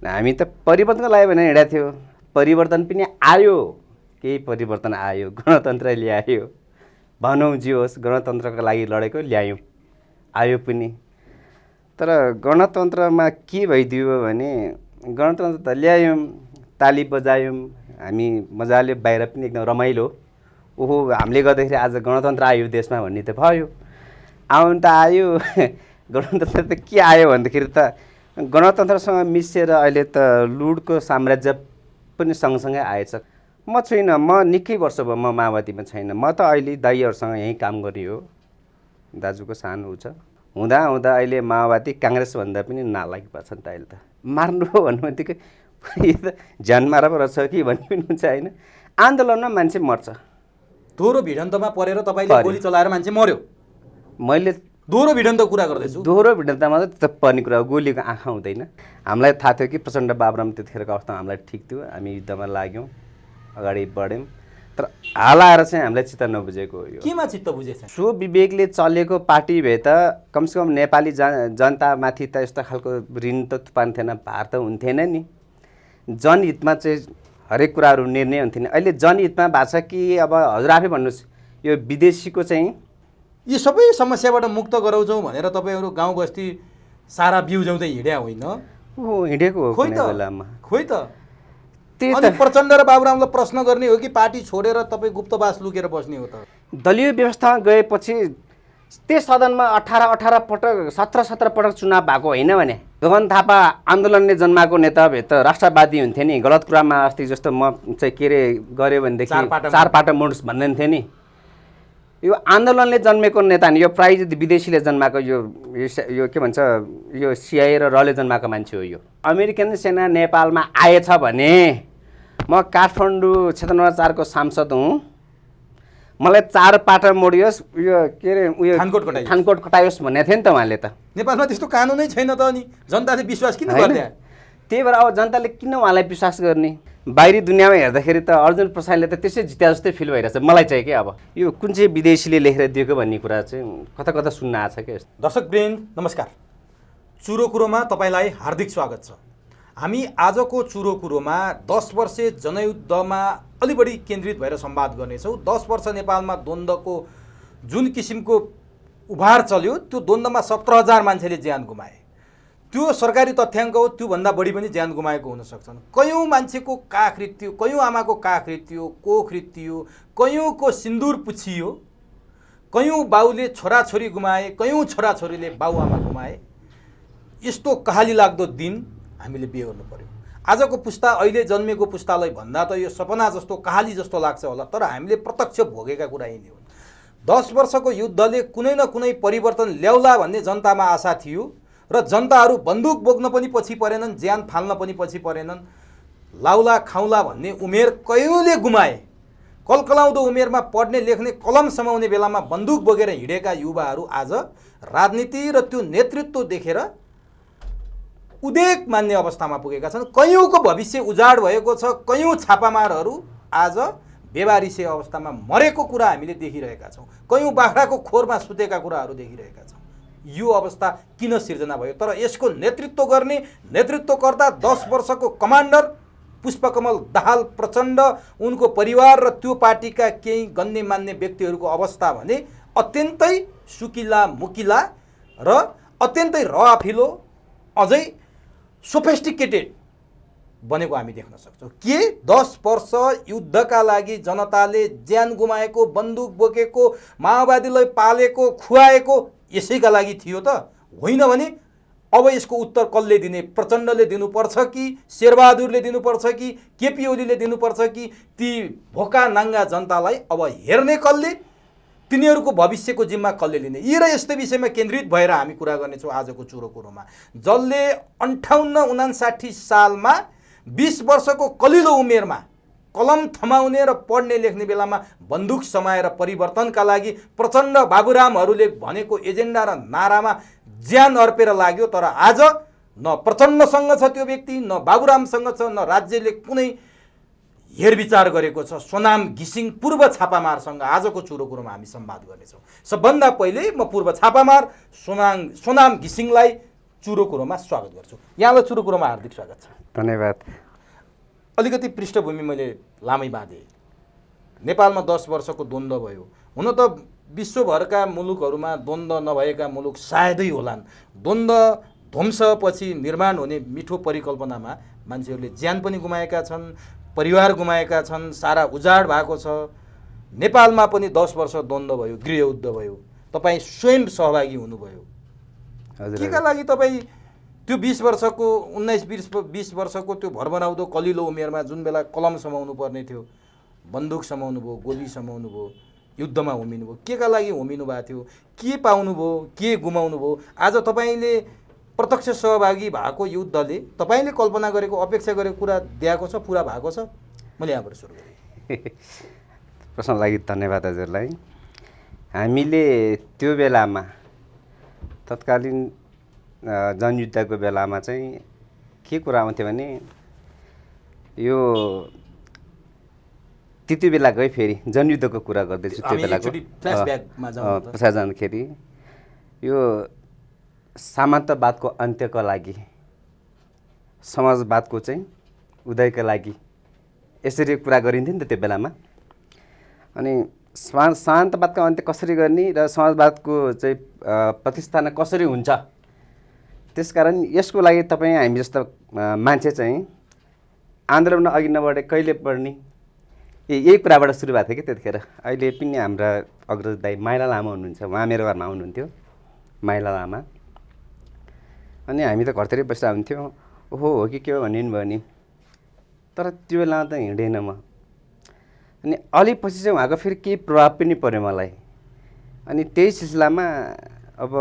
हामी त परिवर्तनको लागि भनेर हिँडेको थियो, परिवर्तन पनि आयो, केही परिवर्तन आयो, गणतन्त्र ल्यायो, भनौँ जे होस् गणतन्त्रको लागि लडेको ल्यायौँ, आयो पनि। तर गणतन्त्रमा के भइदियो भने गणतन्त्र त ल्यायौँ, ताली बजायौँ, हामी मजाले बाहिर पनि एकदम रमाइलो, ओहो हामीले गर्दाखेरि आज गणतन्त्र आयो देशमा भन्ने त भयो। आउनु त आयो, गणतन्त्र त के आयो भन्दाखेरि त गणतन्त्रसँग मिसिएर अहिले त लुटको साम्राज्य पनि सँगसँगै आएछ। म छैन, म निकै वर्ष भयो म माओवादीमा छैन, म त अहिले दाइहरूसँग यहीँ काम गरियो, दाजुको सानो छ हुँदा हुँदा अहिले माओवादी काङ्ग्रेसभन्दा पनि नालायक भएको छ नि त। अहिले त मार्नु हो भन्नु बित्तिकै यो त ज्यान मारा पो रहेछ कि भन्ने पनि हुन्छ होइन। आन्दोलनमा मान्छे मर्छ। दोहोरो भिडन्तमा परेर तपाईँले गोली चलाएर मान्छे मर्यो। मैले दोहोरो भिडन्तको कुरा गर्दैछु। दोहोरो भिडन्तमा त पर्ने कुरा हो, गोलीको आँखा हुँदैन। हामीलाई थाहा थियो कि प्रचण्ड बाबुराम त्यतिखेरको अवस्थामा हामीलाई ठिक थियो, हामी युद्धमा लाग्यौँ, अगाडि बढ्यौँ। तर हाल आएर चाहिँ हामीलाई चित्त नबुझेको हो। यो केमा चित्त बुझेछ? सो विवेकले चलेको पार्टी भए त कमसेकम नेपाली जनतामाथि त यस्तो खालको ऋण त तुपान्थेन, भार त हुन्थेन नि। जनहितमा चाहिँ हरेक कुराहरू निर्णय हुन्थेन। अहिले जनहितमा भएको छ कि अब हजुर आफै भन्नुहोस्, यो विदेशीको चाहिँ यी सबै समस्याबाट मुक्त गराउँछौँ भनेर तपाईँहरू गाउँ बस्ती सारा बिउजाउँदै हिँड्या होइन? हो हिँडेको हो खोइ त, बेलामा। खोइ त। त्यही अनि प्रचण्ड र बाबुरामलाई प्रश्न गर्ने हो कि पार्टी छोडेर तपाईँ गुप्तवास लुकेर बस्ने हो त? दलीय व्यवस्थामा गएपछि त्यस सदनमा 18 पटक 17 पटक चुनाव भएको होइन भने गगन थापा आन्दोलनले जन्माएको नेता भए त राष्ट्रवादी हुन्थे नि। गलत कुरामा अस्ति जस्तो म चाहिँ के अरे गऱ्यो भनेदेखि चार पाटा मोड्स भन्दैन थियो नि। यो आन्दोलनले जन्मेको नेता नि, यो प्रायः विदेशीले जन्माएको यो के भन्छ यो सिआइए र रले जन्माएको मान्छे हो। यो अमेरिकन सेना नेपालमा आएछ भने म काठमाडौँ क्षेत्र नम्बर 4 को सांसद हुँ, मलाई 4 पाटा मोडियोस्, यो के अरे उयो थानकोट कटायोस् भन्ने थियो नि त उहाँले। त नेपालमा त्यस्तो कानुनै छैन त, अनि जनताले विश्वास किन गर्दैन? त्यही भएर अब जनताले किन उहाँलाई विश्वास गर्ने? बाहिरी दुनियाँमा हेर्दाखेरि त अर्जुन प्रसादले त त्यसै जित्या जस्तै फिल भइरहेछ मलाई चाहिँ के। अब यो कुन चाहिँ विदेशीले लेखेर दिएको भन्ने कुरा चाहिँ कता कता सुन्न आएको छ क्या। दर्शकवृन्द नमस्कार, चुरो कुरोमा तपाईँलाई हार्दिक स्वागत छ। हामी आजको चुरो कुरोमा 10 वर्षे जनयुद्धमा अलि बढी केन्द्रित भएर संवाद गर्नेछौँ। 10 वर्ष नेपालमा द्वन्द्वको जुन किसिमको उभार चल्यो, त्यो द्वन्द्वमा 17,000 मान्छेले ज्यान गुमाए। त्यो सरकारी तथ्याङ्क हो, त्योभन्दा बढी पनि ज्यान गुमाएको हुन सक्छन्। कयौँ मान्छेको काख रित्तियो, कयौँ आमाको काख रित्तियो, कोख रित्तियो, कयौँको सिन्दुर पुछियो, कयौँ बाउले छोराछोरी गुमाए, कयौँ छोराछोरीले बाउआमा गुमाए। यस्तो कहाली लाग्दो दिन हामीले बिहोर्नु पर्यो। आजको पुस्ता, अहिले जन्मेको पुस्तालाई भन्दा त यो सपना जस्तो कहाली जस्तो लाग्छ होला, तर हामीले प्रत्यक्ष भोगेका कुरा यी नै हुन्। 10 वर्षको युद्धले कुनै न कुनै परिवर्तन ल्याउला भन्ने जनतामा आशा थियो र जनताहरू बन्दुक बोक्न पनि पछि परेनन्, ज्यान फाल्न पनि पछि परेनन्। लाउला खाउला भन्ने उमेर कयौँले गुमाए। कलकलाउँदो उमेरमा पढ्ने लेख्ने कलम समाउने बेलामा बन्दुक बोकेर हिँडेका युवाहरू आज राजनीति र त्यो नेतृत्व देखेर उदेक मान्ने अवस्थामा पुगेका छन्। कयौँको भविष्य उजाड भएको छ। कयौँ छापामारहरू आज बेवारिसे अवस्थामा मरेको कुरा हामीले देखिरहेका छौँ। कयौँ बाख्राको खोरमा सुतेका कुराहरू देखिरहेका छौँ। यो अवस्था किन सिर्जना भयो? तर यसको नेतृत्व गर्ने नेतृत्वकर्ता 10 वर्षको कमान्डर पुष्पकमल दाहाल प्रचण्ड, उनको परिवार र त्यो पार्टीका केही गण्यमान्य व्यक्तिहरूको अवस्था भने अत्यन्तै सुकिला मुकिला र अत्यन्तै रआफिलो, अझै सोफिस्टिकेटेड बनेको हामी देख्न सक्छौँ। के 10 वर्ष युद्धका लागि जनताले ज्यान गुमाएको, बन्दुक बोकेको, माओवादीलाई पालेको, खुवाएको यसैका लागि थियो त? होइन भने अब यसको उत्तर कसले दिने? प्रचण्डले दिनुपर्छ कि शेरबहादुरले दिनुपर्छ कि केपी ओलीले दिनुपर्छ कि ती भोका नाङ्गा जनतालाई अब हेर्ने कसले? तिनीहरूको भविष्यको जिम्मा कसले लिने? यी र यस्तै विषयमा केन्द्रित भएर हामी कुरा गर्नेछौँ आजको चुरो कुरोमा। जसले 58-59 सालमा 20 वर्षको कलिलो उमेरमा कलम थमाउने र पढ्ने लेख्ने बेलामा बन्दुक समाएर परिवर्तनका लागि प्रचण्ड बाबुरामहरूले भनेको एजेन्डा र नारामा ज्यान अर्पेर लाग्यो। तर आज न प्रचण्डसँग छ त्यो व्यक्ति, न बाबुरामसँग छ, न राज्यले कुनै हेरविचार गरेको छ। सोनाम घिसिङ पूर्व छापामारसँग आजको चुरो कुरोमा हामी संवाद गर्नेछौँ। सबभन्दा पहिले म पूर्व छापामार सोनाम घिसिङलाई चुरो कुरोमा स्वागत गर्छु। यहाँलाई चुरो कुरोमा हार्दिक स्वागत छ। धन्यवाद। अलिकति पृष्ठभूमि मैले लामै बाँधेँ। नेपालमा 10 वर्षको द्वन्द्व भयो। हुन त विश्वभरका मुलुकहरूमा द्वन्द्व नभएका मुलुक सायदै होलान्। द्वन्द्व ध्वंसपछि निर्माण हुने मिठो परिकल्पनामा मान्छेहरूले ज्यान पनि गुमाएका छन्, परिवार गुमाएका छन्, सारा उजाड भएको छ। नेपालमा पनि 10 वर्ष द्वन्द्व भयो, गृहयुद्ध भयो। तपाईँ स्वयं सहभागी हुनुभयो। केका लागि तपाईँ त्यो 20 वर्षको 19-20 वर्षको त्यो भरभराउँदो कलिलो उमेरमा जुन बेला कलम समाउनु पर्ने थियो, बन्दुक समाउनु भयो, गोली समाउनु भयो, युद्धमा होमिनु भयो, केका लागि होमिनु भएको थियो, के पाउनुभयो, के गुमाउनु भयो? आज तपाईँले प्रत्यक्ष सहभागी भएको युद्धले तपाईँले कल्पना गरेको, अपेक्षा गरेको कुरा दिएको छ, पुरा भएको छ? मैले यहाँबाट सुरु गरेँ। प्रश्न लागि धन्यवाद हजुरलाई। हामीले त्यो बेलामा तत्कालीन जनयुद्धको बेलामा चाहिँ के कुरा आउँथ्यो भने यो त्यति बेलाकै फेरि जनयुद्धको कुरा गर्दैछु त्यो बेलाको पछाडि जाँदाखेरि यो सामन्तवादको अन्त्यको लागि, समाजवादको चाहिँ उदयको लागि यसरी कुरा गरिन्थ्यो नि त त्यो बेलामा। अनि सामन्तवादको अन्त्य कसरी गर्ने र समाजवादको चाहिँ प्रतिष्ठापना कसरी हुन्छ, त्यसकारण यसको लागि तपाईँ हामी जस्तो मान्छे चाहिँ आन्दोलन अघि नबढे कहिले बढ्ने, यही कुराबाट सुरु भएको थियो कि त्यतिखेर। अहिले पनि हाम्रा अग्रज दाइ माइला लामा हुनुहुन्छ, उहाँ मेरो घरमा आउनुहुन्थ्यो, माइला लामा। अनि हामी त घरतिरै बसेर हुन्थ्यौँ, ओहो हो कि के हो भन्ने भयो नि। तर त्यो बेलामा त हिँडेन म। अनि अलि पछि चाहिँ उहाँको फेरि केही प्रभाव पनि पर्यो मलाई। अनि त्यही सिलसिलामा अब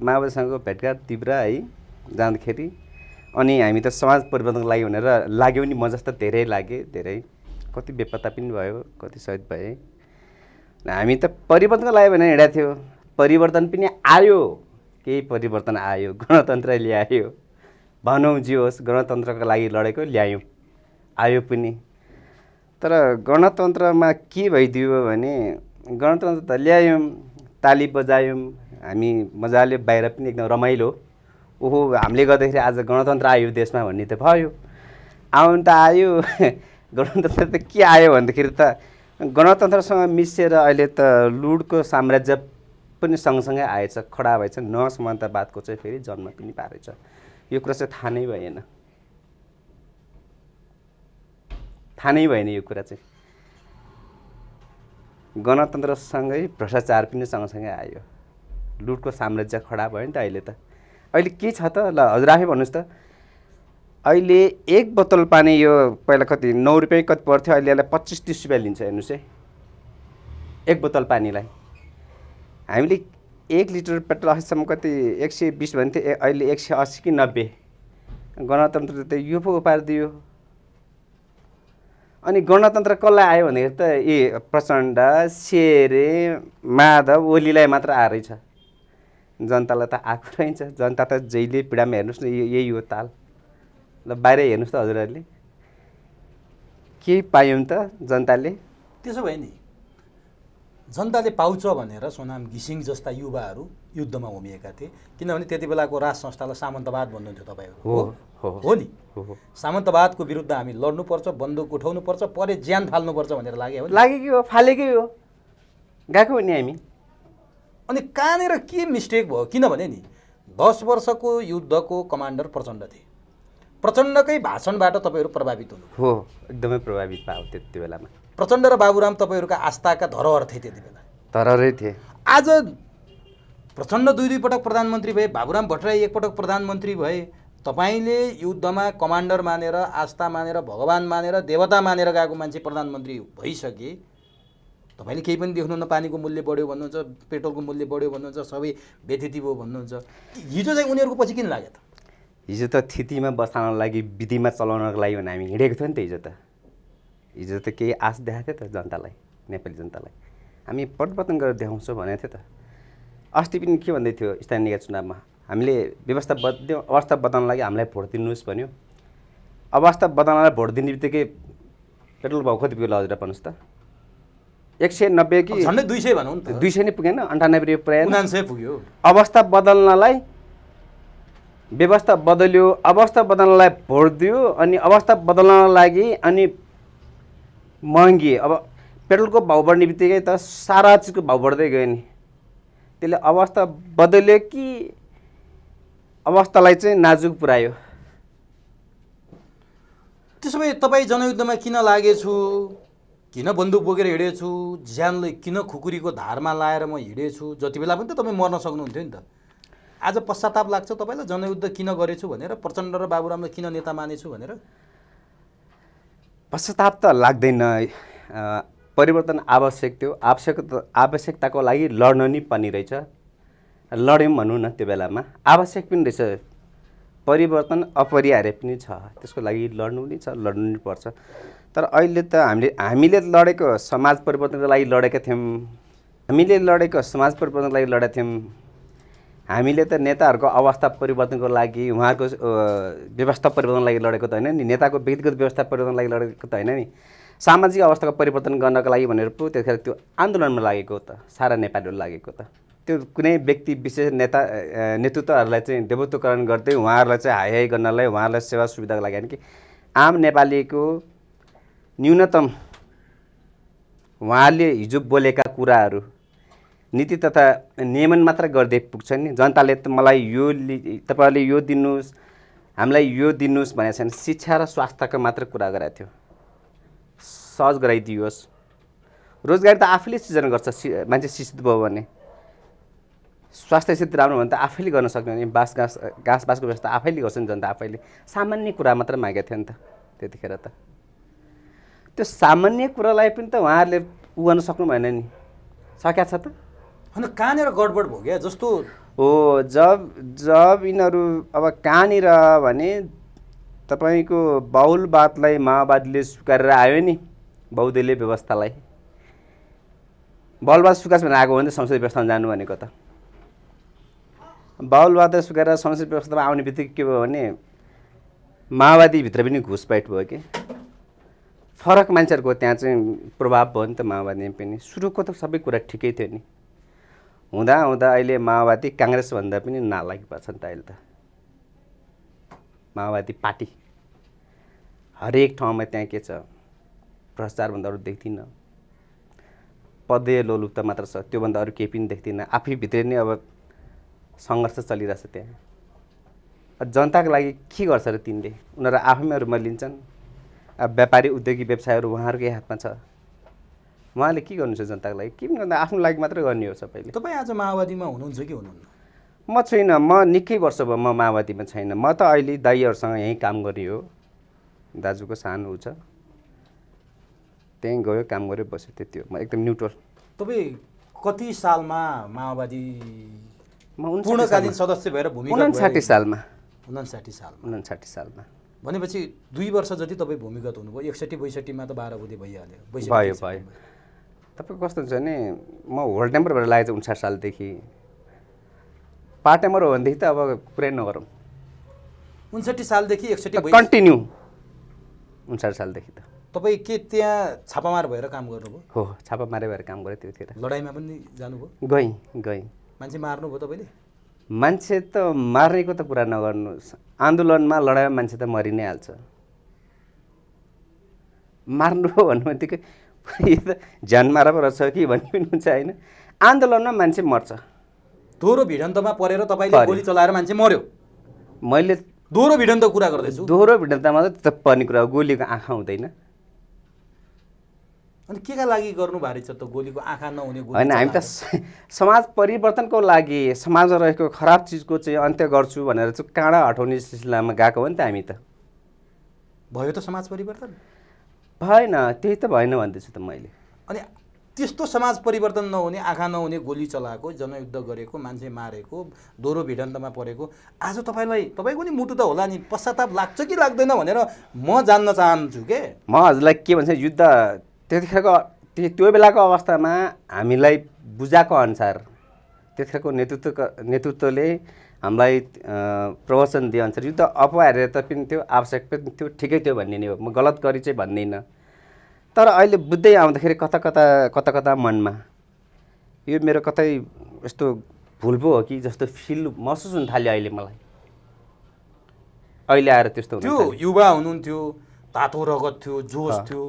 माओवादीसँगको भेटघाट तीव्र है जाँदाखेरि अनि हामी त समाज परिवर्तनको लागि भनेर लाग्यो नि, म जस्तो धेरै लागे, धेरै कति बेपत्ता पनि भयो, कति शहीद भए। हामी त परिवर्तनको लागि भनेर हिँडेको थियो, परिवर्तन पनि आयो, केही परिवर्तन आयो, गणतन्त्र ल्यायो, भनौँ जे होस् गणतन्त्रको लागि लडेको ल्यायौँ, आयो पनि। तर गणतन्त्रमा के भइदियो भने गणतन्त्र त ल्यायौँ, ताली बजायौँ, हामी मजाले बाहिर पनि एकदम रमाइलो, ओहो हामीले गर्दाखेरि आज गणतन्त्र आयो देशमा भन्ने त भयो। आउनु त आयो, गणतन्त्र त के आयो भन्दाखेरि त गणतन्त्रसँग मिसिएर अहिले त लुटको साम्राज्य पनि सँगसँगै आएछ, खडा भएछ, नसमानतावादको चाहिँ फेरि जन्म पनि पारेछ। यो कुरा चाहिँ थाहा नै भएन, थाहा नै भएन यो कुरा चाहिँ। गणतन्त्रसँगै भ्रष्टाचार पनि सँगसँगै आयो, लुटको साम्राज्य खडा भयो नि त अहिले त। अहिले के छ त, ल हजुर आफै भन्नुहोस् त। अहिले एक बोतल पानी यो पहिला कति 9 रुपियाँ कति पर्थ्यो, अहिले यसलाई 25-30 रुपियाँ लिन्छ हेर्नुहोस् है एक बोतल पानीलाई। हामीले 1 लिटर पेट्रोल अस्तिसम्म कति 120 भन्थ्यो, अहिले 180 कि 90। गणतन्त्रले त यो पो पारिदियो। अनि गणतन्त्र कसलाई आयो भनेखेरि त प्रचण्ड, शेरे, माधव, ओलीलाई मात्र आएर छ, जनतालाई त आएको रहन्छ। जनता त जहिले पीडामा हेर्नुहोस् न, यही हो ताल। ल बाहिर हेर्नुहोस् त हजुरहरूले के पायौँ त जनताले। त्यसो भए नि जनताले पाउँछ भनेर सोनाम घिसिङ जस्ता युवाहरू युद्धमा होमिएका थिए, किनभने त्यति बेलाको राज संस्थालाई सामन्तवाद भन्नुहुन्थ्यो तपाईँहरू, हो नि? सामन्तवादको विरुद्ध हामी लड्नुपर्छ, बन्दुक उठाउनुपर्छ, परे ज्यान फाल्नुपर्छ भनेर लाग्यो कि हो, फालेकै हो, गएको हो नि हामी। अनि कहाँनिर के मिस्टेक भयो? किनभने नि 10 वर्षको युद्धको कमान्डर प्रचण्ड थिए, प्रचण्डकै भाषणबाट तपाईँहरू प्रभावित हुनु हो, एकदमै प्रभावित भयो त्यति बेलामा। प्रचण्ड र बाबुराम तपाईँहरूका आस्थाका धरोहर थिए त्यति बेला, धरोहरै थिए। आज प्रचण्ड 2 पटक प्रधानमन्त्री भए, बाबुराम भट्टराई 1 पटक प्रधानमन्त्री भए, तपाईँले युद्धमा कमान्डर मानेर, आस्था मानेर, भगवान मानेर, देवता मानेर गएको मान्छे प्रधानमन्त्री भइसके, तपाईँले केही पनि देख्नुहुन्न, पानीको मूल्य बढ्यो भन्नुहुन्छ, पेट्रोलको मूल्य बढ्यो भन्नुहुन्छ, सबै व्यथिति भयो भन्नुहुन्छ। हिजो चाहिँ उनीहरूको पछि किन लाग्यो त? हिजो त थितिमा बसाउनको लागि, विधिमा चलाउनको लागि भने हामी हिँडेको थियो नि त। हिजो त केही आश देखाएको थियो त जनतालाई, नेपाली जनतालाई हामी परिवर्तन गरेर देखाउँछौँ भनेको थियो त। अस्ति पनि के भन्दै थियो स्थानीय निकाय चुनावमा, हामीले व्यवस्था बदल्यौँ, अवस्था बदल्नको लागि हामीलाई भोट दिनुहोस् भन्यो। अवस्था बदल्नलाई भोट दिने बित्तिकै पेट्रोल भाउ कति पुग्यो हजुर भन्नुहोस् त? 190 कि झन्डै 200 भनौँ न त। 200 नै पुगेन, 98 रुपियाँ पुग्यो, 99 पुग्यो। अवस्था बदल्नलाई व्यवस्था बदल्यो, अवस्था बदल्नलाई भोट दियो, अनि अवस्था बदल्नको लागि अनि महँगी। अब पेट्रोलको भाउ बढ्ने बित्तिकै त सारा चिजको भाउ बढ्दै गयो नि। त्यसले अवस्था बदल्यो कि अवस्थालाई चाहिँ नाजुक पुर्यायो? त्यसो भए तपाईँ जनयुद्धमा किन लागेछु, किन बन्दुक बोकेर हिँडेछु, ज्यानले किन खुकुरीको धारमा लाएर म हिँडेछु, जति बेला पनि त तपाईँ मर्न सक्नुहुन्थ्यो नि त। आज पश्चाताप लाग्छ तपाईँलाई जनयुद्ध किन गरेछु भनेर, प्रचण्ड र बाबुरामलाई किन नेता मानेछु भनेर? पश्चाताप त लाग्दैन। परिवर्तन आवश्यक थियो, आवश्यकताको लागि लड्न नि पर्ने रहेछ। लड्यौँ भनौँ न, त्यो बेलामा आवश्यक पनि रहेछ। परिवर्तन अपरिहार्य पनि छ, त्यसको लागि लड्नु नि छ, लड्नु नि पर्छ। तर अहिले त हामीले लडेको समाज परिवर्तनको लागि लडेका थियौँ। हामीले लडेको समाज परिवर्तनको लागि लडेका थियौँ। हामीले त नेताहरूको अवस्था परिवर्तनको लागि, उहाँहरूको व्यवस्था परिवर्तनको लागि लडेको त होइन नि। नेताको व्यक्तिगत व्यवस्था परिवर्तनको लागि लडेको त होइन नि। सामाजिक अवस्थाको परिवर्तन गर्नको लागि भनेर पो त्यतिखेर त्यो आन्दोलनमा लागेको त, सारा नेपालीहरू लागेको त। त्यो कुनै व्यक्ति विशेष नेतृत्वहरूलाई चाहिँ देवत्वकरण गर्दै उहाँहरूलाई चाहिँ हाई हाई गर्नलाई, उहाँहरूलाई सेवा सुविधाको लागि होइन कि आम नेपालीको न्यूनतम उहाँले हिजो बोलेका कुराहरू नीति तथा नियमन मात्र गर्दै पुग्छ नि। जनताले त मलाई यो तपाईँहरूले यो दिनुहोस्, हामीलाई यो दिनुहोस् भनेको छैन। शिक्षा र स्वास्थ्यको मात्र कुरा गरेको थियो। सहज गराइदियोस्। रोजगारी त आफैले सृजना गर्छ मान्छे शिक्षित भयो भने। स्वास्थ्य स्थिति राम्रो भने त आफैले गर्न सक्ने नि। घाँस बासको व्यवस्था आफैले गर्छ नि, जनता आफैले। सामान्य कुरा मात्र मागेको थियो नि त त्यतिखेर त। त्यो सामान्य कुरालाई पनि त उहाँहरूले गर्न सक्नु भएन नि। सकेको छ त? होइन, कहाँनिर गडबड भयो क्या जस्तो हो। जब यिनीहरू अब कहाँनिर भने तपाईँको बाहुलवादलाई माओवादीले स्वीकारेर आयो नि, बहुदलीय व्यवस्थालाई। बाहुलवाद स्वीकार भनेर आएको हो नि त संसदीय व्यवस्थामा जानु भनेको त। बाहुलवाद स्वीकारेर संसदीय व्यवस्थामा आउने बित्तिकै के भयो भने माओवादीभित्र पनि घुसपैठ भयो कि। फरक मान्छेहरूको त्यहाँ चाहिँ प्रभाव भयो नि त माओवादीमा पनि। सुरुको त सबै कुरा ठिकै थियो नि। हुँदा हुँदा अहिले माओवादी काङ्ग्रेसभन्दा पनि नालायक भएको छ नि त अहिले त। माओवादी पार्टी हरेक ठाउँमा त्यहाँ के छ, भ्रष्टाचारभन्दा अरू देख्दिनँ। पदीय लोलुपता मात्र छ, त्योभन्दा अरू केही पनि देख्दिनँ। आफै भित्रै नै अब सङ्घर्ष चलिरहेछ त्यहाँ। जनताको लागि के गर्छ र तिनले? उनीहरू आफैमा रुममा लिन्छन्। अब व्यापारी उद्योगी व्यवसायहरू उहाँहरूकै हातमा छ। उहाँले के गर्नुहुन्छ जनताको लागि? के पनि गर्दा आफ्नो लागि मात्रै गर्ने हो सबैले। तपाईँ आज माओवादीमा हुनुहुन्छ कि हुनुहुन्न? म छैन। म निकै वर्ष भयो म माओवादीमा छैन। म त अहिले दाइहरूसँग यहीँ काम गरेँ हो। दाजुको सानो छ, त्यहीँ गयो, काम गऱ्यो, बस्यो, त्यति हो। म एकदम न्युट्रल। तपाईँ कति सालमा माओवादी म पूर्णकालीन सदस्य भएर भूमिगत? 59 सालमा। 59 सालमा। 59 सालमा भनेपछि 2 वर्ष जति तपाईँ भूमिगत हुनुभयो। 61-62मा त 12 बुधे भइहाल्यो। भयो। तपाईँको कस्तो हुन्छ भने म होल टाइमर भएर लागेको 59 सालदेखि। पार्ट टाइमर हो भनेदेखि त अब कुरै नगरौँ। 59 सालदेखि 61 कन्टिन्यू 59 सालदेखि त। तपाईँ के त्यहाँ छापामार भएर काम गर्नुभयो? हो, छापामारे भएर काम गरेँ त्यतिखेर। लडाइँमा पनि जानुभयो? गएँ। मान्छे मार्नुभयो तपाईँले? मान्छे त मार्नेको त कुरा नगर्नुहोस्। आन्दोलनमा लडाइँमा मान्छे त मरि नै हाल्छ। मार्नु हो भन्नु बित्तिकै यो त ज्यान मारा पो रहेछ कि भन्ने पनि हुन्छ होइन। आन्दोलनमा मान्छे मर्छ। दोहोरो भिडन्तमा परेर तपाईँले गोली चलाएर मान्छे मर्यो? मैले दोहोरो भिडन्त कुरा गर्दैछु। दोहोरो भिडन्तमा त पर्ने कुरा हो। गोलीको आँखा हुँदैन। अनि के का लागि गर्नु भारी छ त? गोलीको आँखा नहुने गोली होइन, हामी त समाज परिवर्तनको लागि, समाजमा रहेको खराब चिजको चाहिँ अन्त्य गर्छु भनेर चाहिँ काँडा हटाउने सिलसिलामा गएको हो नि त हामी त। भयो त समाज परिवर्तन? भएन। त्यही त भएन भन्दैछु त मैले। अनि त्यस्तो समाज परिवर्तन नहुने, आँखा नहुने गोली चलाएको, जनयुद्ध गरेको, मान्छे मारेको, दोहोरो भिडन्तमा परेको आज तपाईँको नि मुटु त होला नि, पश्चाताप लाग्छ कि लाग्दैन भनेर म जान्न चाहन्छु के। म हजुरलाई के भन्छ, युद्ध त्यतिखेरको त्यो बेलाको अवस्थामा हामीलाई बुझाएको अनुसार त्यतिखेरको नेतृत्वले हामीलाई प्रवचन दिए अनुसार युद्ध अपरिहार्य त पनि थियो, आवश्यक पनि थियो, ठिकै थियो भन्ने नै हो। म गलत गरी चाहिँ भन्दिनँ। तर अहिले बुझ्दै आउँदाखेरि कता कता मनमा यो मेरो कतै यस्तो भुल पो हो कि जस्तो फिल महसुस हुन थाल्यो अहिले मलाई। अहिले आएर त्यस्तो हुन त्यो थाल्यो। युवा हुनुहुन्थ्यो, तातो रगत थियो, जोस थियो,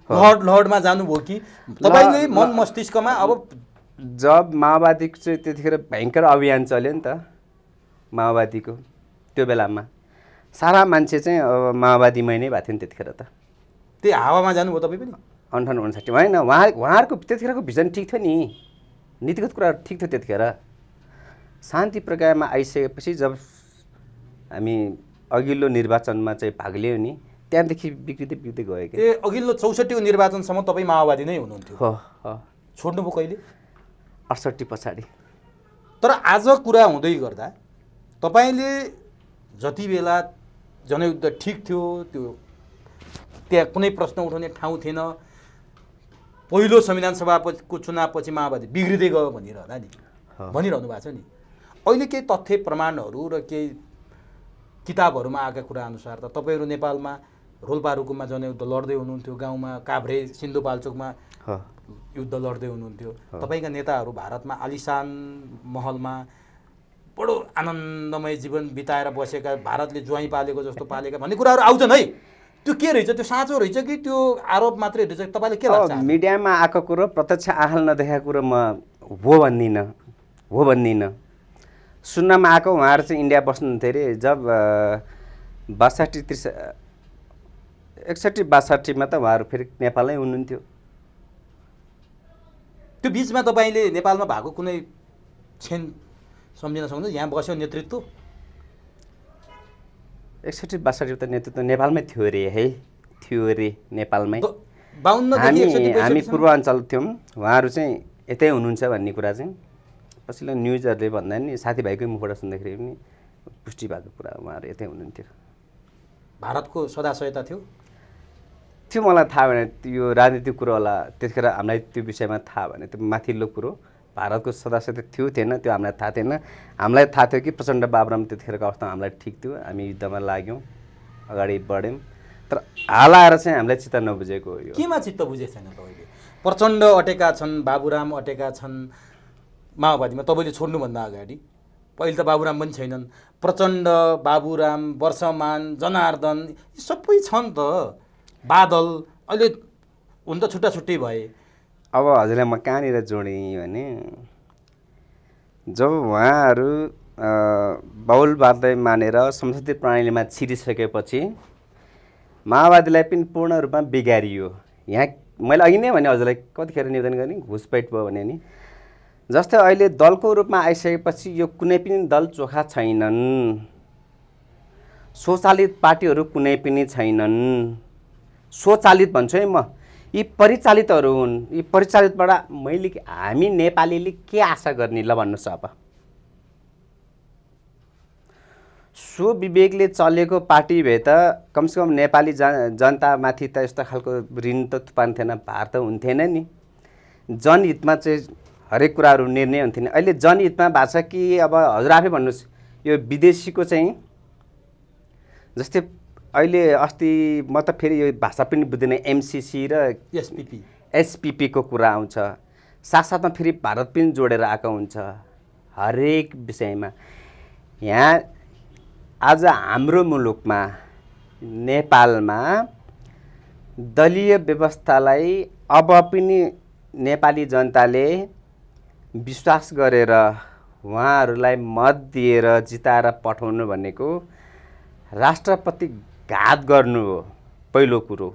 लहरमा जानुभयो कि तपाईँले मन मस्तिष्कमा अब जब माओवादीको चाहिँ त्यतिखेर भयङ्कर अभियान चल्यो नि त, माओवादीको त्यो बेलामा सारा मान्छे चाहिँ अब माओवादीमै नै भएको थियो नि त्यतिखेर त। त्यही हावामा जानुभयो तपाईँ पनि? 58-59 होइन, उहाँहरूको त्यतिखेरको भिजन ठिक थियो नि, नीतिगत कुराहरू ठिक थियो त्यतिखेर। शान्ति प्रक्रियामा आइसकेपछि जब हामी अघिल्लो निर्वाचनमा चाहिँ भाग लियौँ नि, त्यहाँदेखि बिग्रिँदै बिग्रिँदै गयो कि। ए अघिल्लो 64को निर्वाचनसम्म तपाईँ माओवादी नै हुनुहुन्थ्यो? हो हो। छोड्नुभयो कहिले? 68 पछाडि। तर आज कुरा हुँदै गर्दा तपाईँले जति बेला जनयुद्ध ठिक थियो, त्यो त्यहाँ कुनै प्रश्न उठाउने ठाउँ थिएन, पहिलो संविधान सभाको चुनावपछि माओवादी बिग्रिँदै गयो भनिरहँदा नि, भनिरहनु भएको छ नि। अहिले केही तथ्य प्रमाणहरू र केही किताबहरूमा आएका कुरा अनुसार त तपाईँहरू नेपालमा रोल्पा-रुकुममा जनयुद्ध लड्दै हुनुहुन्थ्यो, गाउँमा काभ्रे सिन्धुपाल्चोकमा युद्ध लड्दै हुनुहुन्थ्यो, तपाईँका नेताहरू भारतमा आलिशान महलमा बडो आनन्दमय जीवन बिताएर बसेका, भारतले ज्वाइँ पालेको जस्तो पालेका भन्ने कुराहरू आउँछन् है। त्यो के रहेछ? त्यो साँचो रहेछ कि त्यो आरोप मात्रै रहेछ? तपाईँले के लाग्छ? मिडियामा आएको कुरो, प्रत्यक्ष आँखाले नदेखाएको कुरो म हो भन्दिनँ। सुन्नमा आएको उहाँहरू चाहिँ इन्डिया बस्नुहुन्थ्यो अरे जब 61-62मा त उहाँहरू फेरि नेपालमै हुनुहुन्थ्यो। त्यो बिचमा तपाईँले नेपालमा भएको कुनै क्षण सम्झिन सक्नुहुन्छ? यहाँ बस्यो नेतृत्व 61-62 त नेतृत्व नेपालमै थियो अरे है, थियो अरे नेपालमै। 52 हामी पूर्वाञ्चल थियौँ, उहाँहरू चाहिँ यतै हुनुहुन्छ भन्ने कुरा चाहिँ पछिल्लो न्युजहरूले भन्दा नि साथीभाइकै मुखबाट सुन्दाखेरि पनि पुष्टि भएको कुरा, उहाँहरू यतै हुनुहुन्थ्यो। भारतको सदा सहायता थियो? त्यो मलाई थाहा भएन, त्यो राजनीतिक कुरो होला, त्यतिखेर हामीलाई त्यो विषयमा थाहा भएन। त्यो माथिल्लो कुरो भारतको सदस्यता थियो थिएन त्यो हामीलाई थाहा थिएन। हामीलाई थाहा थियो कि प्रचण्ड बाबुराम त्यतिखेरको अवस्थामा हामीलाई ठिक थियो, हामी युद्धमा लाग्यौँ, अगाडि बढ्यौँ। तर हाल आएर चाहिँ हामीलाई चित्त नबुझेको हो। यो केमा चित्त बुझेको छैन तपाईँले? प्रचण्ड अटेका छन्, बाबुराम अटेका छन् माओवादीमा, तपाईँले छोड्नुभन्दा अगाडि। पहिले त बाबुराम पनि छैनन्, प्रचण्ड, बाबुराम, वर्षमान, जनार्दन सबै छन् त, बादल, अहिले हुन त छुट्टा छुट्टै भए। अब हजुरलाई म कहाँनिर जोडेँ भने जब उहाँहरू बहुलवादलाई मानेर संसदीय प्रणालीमा छिरिसकेपछि माओवादीलाई पनि पूर्ण रूपमा बिगारियो। यहाँ मैले अघि नै भने हजुरलाई कतिखेर निवेदन गर्ने, घुसपैठ भयो भने नि, जस्तै अहिले दलको रूपमा आइसकेपछि यो कुनै पनि दल चोखा छैनन्, स्वचालित पार्टीहरू कुनै पनि छैनन्। स्वचालित भन्छु है म, यी परिचालितहरू हुन्। यी परिचालितबाट हामी नेपालीले के आशा गर्ने ल भन्नुहोस्। अब स्वविवेकले चलेको पार्टी भए त कमसेकम नेपाली जनतामाथि त यस्तो खालको ऋण त थुपार्ने थिएन, भार त हुन्थेन नि। जनहितमा चाहिँ हरेक कुराहरू निर्णय हुन्थेन। अहिले जनहितमा भएको छ कि अब हजुर आफै भन्नुहोस्, यो विदेशीको चाहिँ जस्तै अहिले अस्ति म त फेरि यो भाषा पनि बुझ्दिनँ, एमसिसी र एसपिपीको कुरा आउँछ, साथसाथमा फेरि भारत पनि जोडेर आएको हुन्छ हरेक विषयमा। यहाँ आज हाम्रो मुलुकमा नेपालमा दलीय व्यवस्थालाई अब पनि नेपाली जनताले विश्वास गरेर उहाँहरूलाई मत दिएर जिताएर पठाउनु भनेको राष्ट्रप्रति घात गर्नु हो पहिलो कुरो।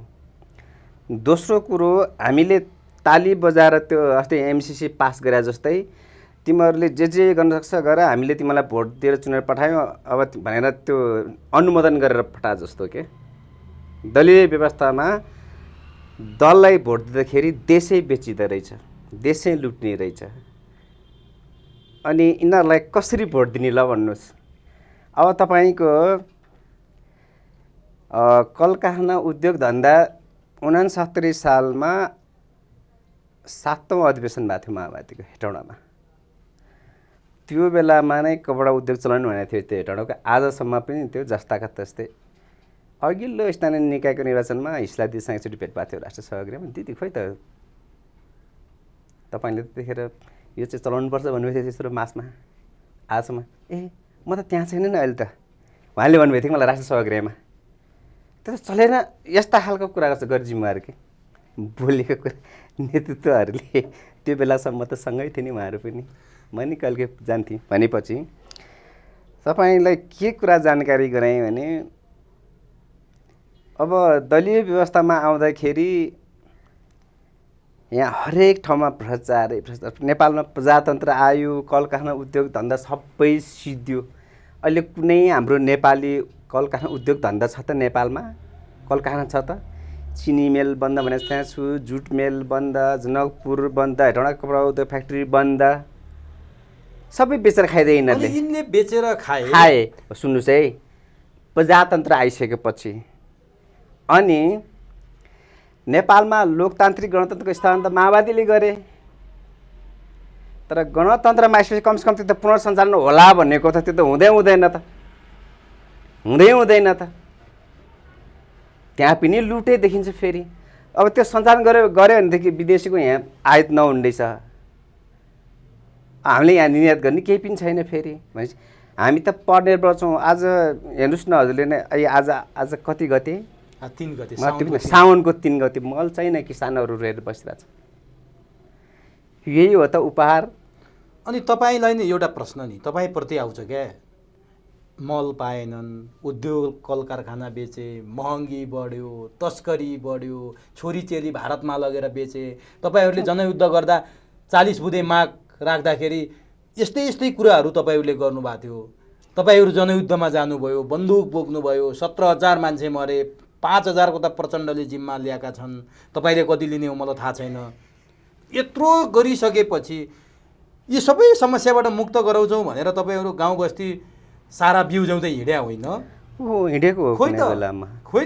दोस्रो कुरो, हामीले ताली बजाएर त्यो अस्ति एमसिसी पास गरे जस्तै तिमीहरूले जे गर्न सक्छ गर, हामीले तिमीलाई भोट दिएर चुनेर पठायौँ अब भनेर त्यो अनुमोदन गरेर पठा जस्तो के। दलीय व्यवस्थामा दललाई भोट दिँदाखेरि देशै बेचिँदो रहेछ, देशै लुट्ने रहेछ। अनि यिनीहरूलाई कसरी भोट दिने ल भन्नुहोस्। अब तपाईँको कलकारखाना उद्योग धन्दा 69 सालमा 7औं अधिवेशन भएको थियो माओवादीको हेटौँडामा। त्यो बेलामा नै कपडा उद्योग चलाउनु भनेको थियो त्यो हेटौँडाको। आजसम्म पनि त्यो जस्ताका त्यस्तै। अघिल्लो स्थानीय निकायको निर्वाचनमा हिस्लादीसँग एकचोटि भेट भएको थियो राष्ट्रिय सहकारीमा। दिदी खोइ त तपाईँले त्यतिखेर यो चाहिँ चलाउनुपर्छ भन्नुभएको थियो त्यत्रो मासमा। आजसम्म म त त्यहाँ छैन नि अहिले त उहाँले भन्नुभएको थियो मलाई राष्ट्र सभागृहमा त्यो त चलेन यस्ता खालको कुरा गर्छ गैर जिम्मेवार के बोलेको कुरा नेतृत्वहरूले त्यो बेलासम्म त सँगै थिए नि उहाँहरू पनि म नि कहिले जान्थेँ भनेपछि तपाईँलाई के कुरा जानकारी गराएँ भने अब दलीय व्यवस्थामा आउँदाखेरि यहाँ हरेक ठाउँमा भ्रष्टाचार नेपालमा प्रजातन्त्र आयो कल कारखाना उद्योग धन्दा सबै सिद्धियो अहिले कुनै हाम्रो नेपाली कल कारखाना उद्योग धन्दा छ त नेपालमा कल कारखाना छ त चिनी मिल बन्द भने त्यहाँ छु जुट मिल बन्द जनकपुर बन्द हेटौँडा कपडा उद्योग फ्याक्ट्री बन्द सबै बेचेर खाइदिए यिनीहरूले यिनले बेचेर खाए सुन्नुहोस् है प्रजातन्त्र आइसकेपछि अनि नेपालमा लोकतान्त्रिक गणतन्त्रको स्थापना त माओवादीले गरे तर गणतन्त्रमा आइसकेपछि कमसेकम त्यो त पुनर्सञ्चालन होला भन्नेको त त्यो त हुँदैन त त्यहाँ पनि लुटे देखिन्छ फेरि अब त्यो सञ्चालन गऱ्यो भनेदेखि विदेशीको यहाँ आयात नहुँदैछ हामीले यहाँ निर्यात गर्ने केही पनि छैन फेरि भनेपछि हामी त परनिर्भर छौँ आज हेर्नुहोस् न हजुरले नै आज कति गते 3 गते साउनको 3 गते मल छैन किसानहरू रहेर बसिरहेछ यही हो त उपहार अनि तपाईँलाई नै एउटा प्रश्न नि तपाईँप्रति आउँछ क्या मल पाएनन् उद्योग कल कारखाना बेचे महँगी बढ्यो तस्करी बढ्यो छोरीचेली भारतमा लगेर बेचे तपाईँहरूले जनयुद्ध गर्दा 40 बुँदे माग राख्दाखेरि यस्तै कुराहरू तपाईँहरूले गर्नुभएको थियो तपाईँहरू जनयुद्धमा जानुभयो बन्दुक बोक्नुभयो 17,000 मान्छे मरे 5,000 को त प्रचण्डले जिम्मा ल्याएका छन् तपाईँले कति लिने हो मलाई थाहा छैन यत्रो गरिसकेपछि यी सबै समस्याबाट मुक्त गराउँछौँ भनेर तपाईँहरू गाउँ बस्ती सारा बिउजाउँदै हिँड्या होइन हिँडेको खोइ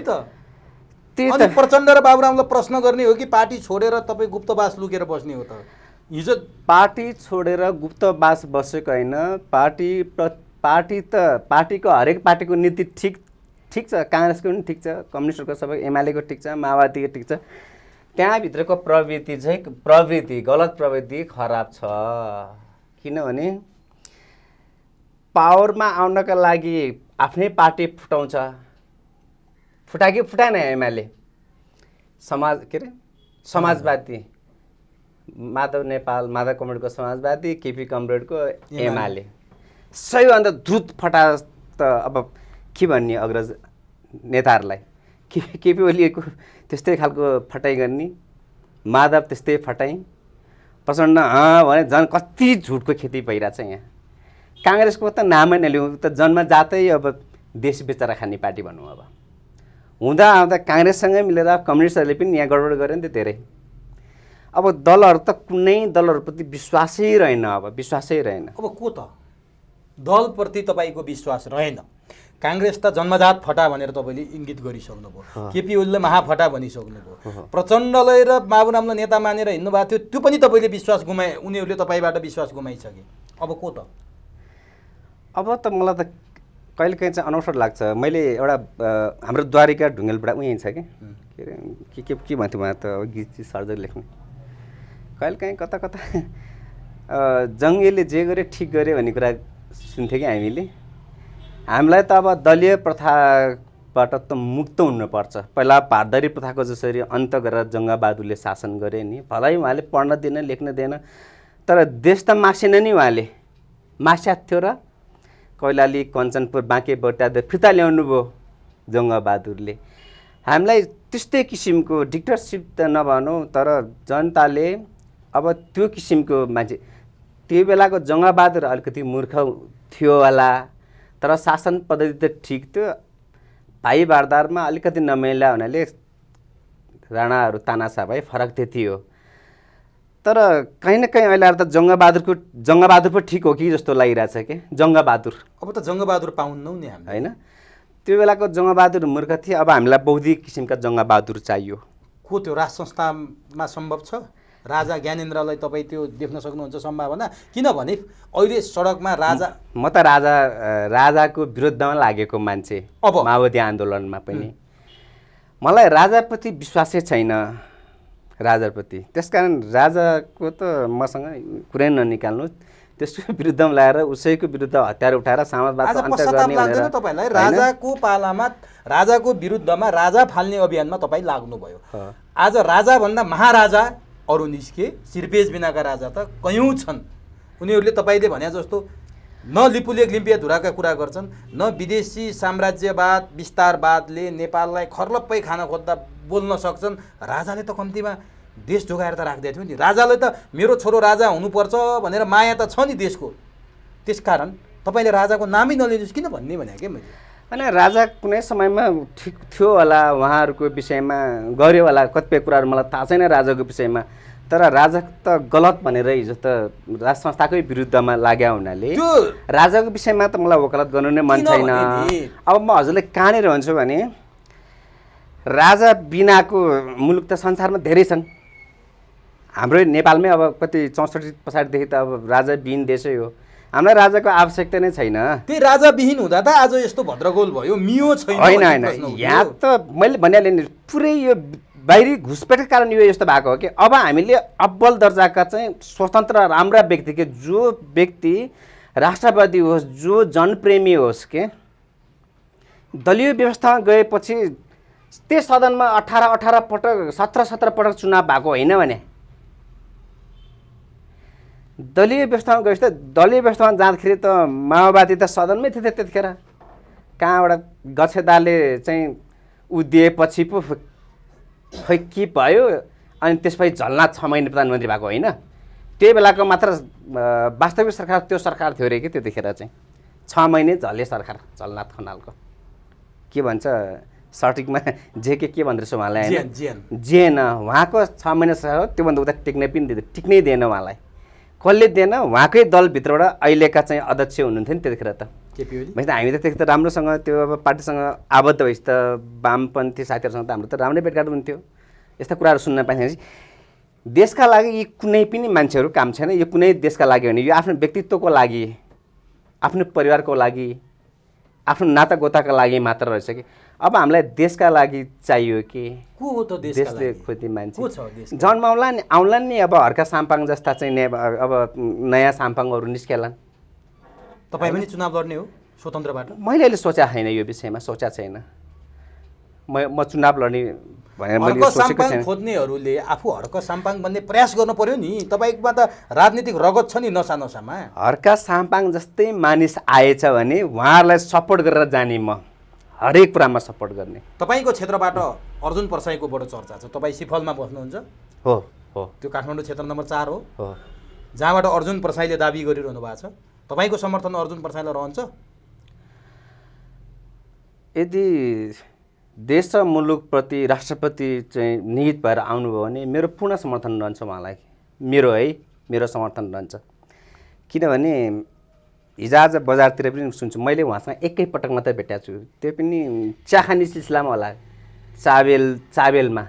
त अनि प्रचण्ड र बाबुरामलाई प्रश्न गर्ने हो कि पार्टी छोडेर तपाईँ गुप्तवास लुकेर बस्ने हो त हिजो पार्टी छोडेर गुप्तवास बसेको होइन पार्टीको हरेक पार्टीको नीति ठिक छ काङ्ग्रेसको पनि ठिक छ कम्युनिस्टहरूको सबै एमालेको ठिक छ माओवादीको ठिक छ त्यहाँभित्रको गलत प्रवृत्ति खराब छ किनभने पावरमा आउनका लागि आफ्नै पार्टी फुटाउँछ फुटाएन एमाले समाजवादी माधव कमरेडको समाजवादी केपी कमरेडको एमाले सबैभन्दा द्रुत फटा त अब के भन्ने अग्रज नेताहरूलाई केपी ओलीको त्यस्तै खालको फटाइ गर्ने माधव त्यस्तै फटाइ प्रचण्ड भने झन् कति झुटको खेती भइरहेछ यहाँ काङ्ग्रेसको त नामै नलिउँ त जन्मजातै अब देश बेचेर खाने पार्टी भनौँ अब हुँदा आउँदा काङ्ग्रेससँगै मिलेर कम्युनिस्टहरूले पनि यहाँ गडबड गरे नि त धेरै अब दलहरू त कुनै दलहरूप्रति विश्वासै रहेन अब को त दलप्रति तपाईँको विश्वास रहेन काङ्ग्रेस त जन्मजात फटा भनेर तपाईँले इङ्गित गरिसक्नुभयो केपी ओलीले महाफटा भनिसक्नुभयो प्रचण्डलाई र बाबुरामलाई नेता मानेर हिँड्नु भएको थियो त्यो पनि तपाईँले विश्वास गुमाए उनीहरूले तपाईँबाट विश्वास गुमाइसके अब को त मलाई त कहिलेकाहीँ चाहिँ अनौठो लाग्छ मैले एउटा हाम्रो द्वारिका ढुङ्गेलबाट उहीँ छ के के भन्थ्यो उहाँ त गीत सर्जरी लेख्ने कहिलेकाहीँ कता जङ्गीले जे गरे ठिक गरे भन्ने कुरा सुन्थ्यो कि हामीलाई त अब दलीय प्रथाबाट त मुक्त हुनुपर्छ पहिला पाटदरी प्रथाको जसरी अन्त गरेर जङ्गबहादुरले शासन गरे नि भलै उहाँले पढ्न दिएन लेख्न दिएन तर देश त मासेन नि उहाँले मास्या थियो र कैलाली कञ्चनपुर बाँके बट्टा फिर्ता ल्याउनु भयो जङ्गबहादुरले हामीलाई त्यस्तै किसिमको डिक्टेटरसिप त नभनौँ तर जनताले अब त्यो किसिमको मान्छे त्यो बेलाको जङ्गबहादुर अलिकति मूर्ख थियो होला तर शासन पद्धति त ठिक थियो भाइ बारदारमा अलिकति नमिला हुनाले राणाहरू तानासा भए फरक त्यति हो तर कहीँ न कहीँ अहिले त जङ्गबहादुर पो ठिक हो कि जस्तो लागिरहेछ के जङ्गबहादुर अब त जङ्गबहादुर पाउन्नौ नि हामी होइन त्यो बेलाको जङ्गबहादुर मूर्ख थिए अब हामीलाई बौद्धिक किसिमका जङ्गबहादुर चाहियो को त्यो राज संस्थामा सम्भव छ राजा ज्ञानेन्द्रलाई तपाईँ त्यो देख्न सक्नुहुन्छ सम्भावना किनभने अहिले सडकमा राजा म त राजाको विरुद्धमा लागेको मान्छे अब माओवादी आन्दोलनमा पनि मलाई राजाप्रति विश्वासै छैन राजाप्रति त्यसकारण राजाको त मसँग कुरै ननिकाल्नु त्यसको विरुद्धमा लगाएर उसैको विरुद्ध हतियार उठाएर आज समाजवादको अन्त्य पश्चाताप गर्ने लाग्दैन भनेर तपाईँलाई? राजाको पालामा राजाको विरुद्धमा राजा फाल्ने अभियानमा तपाईँ लाग्नुभयो। आज राजाभन्दा महाराजा अरू निस्के, सिर्पेज बिनाका राजा त कयौँ छन्। उनीहरूले तपाईँले भने जस्तो न लिपुलेख लिम्पिया धुराका कुरा गर्छन्, न विदेशी साम्राज्यवाद विस्तारवादले नेपाललाई खर्लप्पै खान खोज्दा बोल्न सक्छन्। राजाले त कम्तीमा देश जोगाएर त राख्दै थियो नि। राजाले त मेरो छोरो राजा हुनुपर्छ भनेर माया त छ नि देशको। त्यसकारण तपाईँले राजाको नामै नलिनुहोस् किन भन्ने भने के मैले? होइन, राजा कुनै समयमा ठिक थियो होला, उहाँहरूको विषयमा गर्यो होला कतिपय कुराहरू, मलाई थाहा छैन राजाको विषयमा। तर राजा त गलत भनेर हिजो त राज संस्थाकै विरुद्धमा लाग्यो हुनाले राजाको विषयमा त मलाई वकालत गर्नु नै मन छैन। अब म हजुरलाई कहाँनिर भन्छु भने राजा बिनाको मुलुक त संसारमा धेरै छन्। हाम्रो नेपालमै अब कति 64 पछाडिदेखि त अब राजाविहीन देशै हो। हामीलाई राजाको आवश्यकता नै छैन। त्यही राजाविहीन हुँदा त आज यस्तो भद्रगोल भयो, मियो छैन। होइन, यहाँ त मैले भनिहालेँ नि, पुरै यो बाहिरी घुसपेटको कारण यो यस्तो भएको हो कि अब हामीले अब्बल दर्जाका चाहिँ स्वतन्त्र राम्रा व्यक्ति के जो व्यक्ति राष्ट्रवादी होस्, जो जनप्रेमी होस् के दलीय व्यवस्थामा गएपछि त्यस सदनमा 18 पटक 17 पटक चुनाव भएको होइन भने दलीय व्यवस्थामा गएपछि त दलीय व्यवस्थामा जाँदाखेरि त माओवादी त सदनमै थियो त्यतिखेर। कहाँबाट गच्छेदारले चाहिँ दिएपछि पो खै के भयो, अनि त्यसपछि झलनाथ 6 महिना प्रधानमन्त्री भएको होइन। त्यही बेलाको मात्र वास्तविक सरकार त्यो सरकार थियो अरे कि त्यतिखेर चाहिँ 6 महिने झले सरकार झलनाथ खनालको। के भन्छ सटिकमा के भन्दो रहेछ उहाँलाई होइन, जिएन उहाँको 6 महिना सरकार, त्योभन्दा उता टिक्नै दिएन उहाँलाई। कसले दिएन? उहाँकै दलभित्रबाट अहिलेका चाहिँ अध्यक्ष हुनुहुन्थ्यो नि त्यतिखेर त। भनेपछि हामी त त्यति त राम्रोसँग त्यो अब पार्टीसँग आबद्ध भएपछि त वामपन्थी साथीहरूसँग त हाम्रो त राम्रै भेटघाट हुन्थ्यो। यस्ता कुराहरू सुन्न पाइन्छ। देशका लागि यी कुनै पनि मान्छेहरू काम छैन। यो कुनै देशका लागि होइन, यो आफ्नो व्यक्तित्वको लागि, आफ्नो परिवारको लागि, आफ्नो नातागोताका लागि मात्र रहेछ कि। अब हामीलाई देशका लागि चाहियो कि को हो त देशले खोज्ने मान्छे को छ देश? आउलान् नि अब हर्का साम्पाङ जस्ता चाहिँ अब नयाँ साम्पाङहरू निस्केलान्। तपाईँ पनि चुनाव लड्ने हो स्वतन्त्रबाट? मैले अहिले सोचेको छैन, यो विषयमा सोचेको छैन। म चुनाव लड्ने भनेर मैले सोचेको छैन। खोज्नेहरूले आफू हर्क साम्पाङ बन्ने प्रयास गर्नु पर्यो नि। तपाईँमा त राजनीतिक रगत छ नि नसामा। हर्का साम्पाङ जस्तै मानिस आएछ भने उहाँहरूलाई सपोर्ट गरेर जाने, म हरेक कुरामा सपोर्ट गर्ने। तपाईँको क्षेत्रबाट अर्जुन परसाईको बडो चर्चा छ। तपाईँ सिफलमा बस्नुहुन्छ? हो हो। त्यो काठमाडौँ क्षेत्र नम्बर 4 हो, जहाँबाट अर्जुन परसाईले दाबी गरिरहनु भएको छ। तपाईँको समर्थन अर्जुन परसाईलाई रहन्छ? यदि देश र मुलुकप्रति राष्ट्रपति चाहिँ निहित भएर आउनुभयो भने मेरो पूर्ण समर्थन रहन्छ उहाँलाई। मेरो समर्थन रहन्छ। किनभने हिजोआज बजारतिर पनि सुन्छु, मैले उहाँसँग एकैपटक मात्रै भेटेको छु, त्यो पनि चियाखानी सिलसिलामा होला। चाबेलमा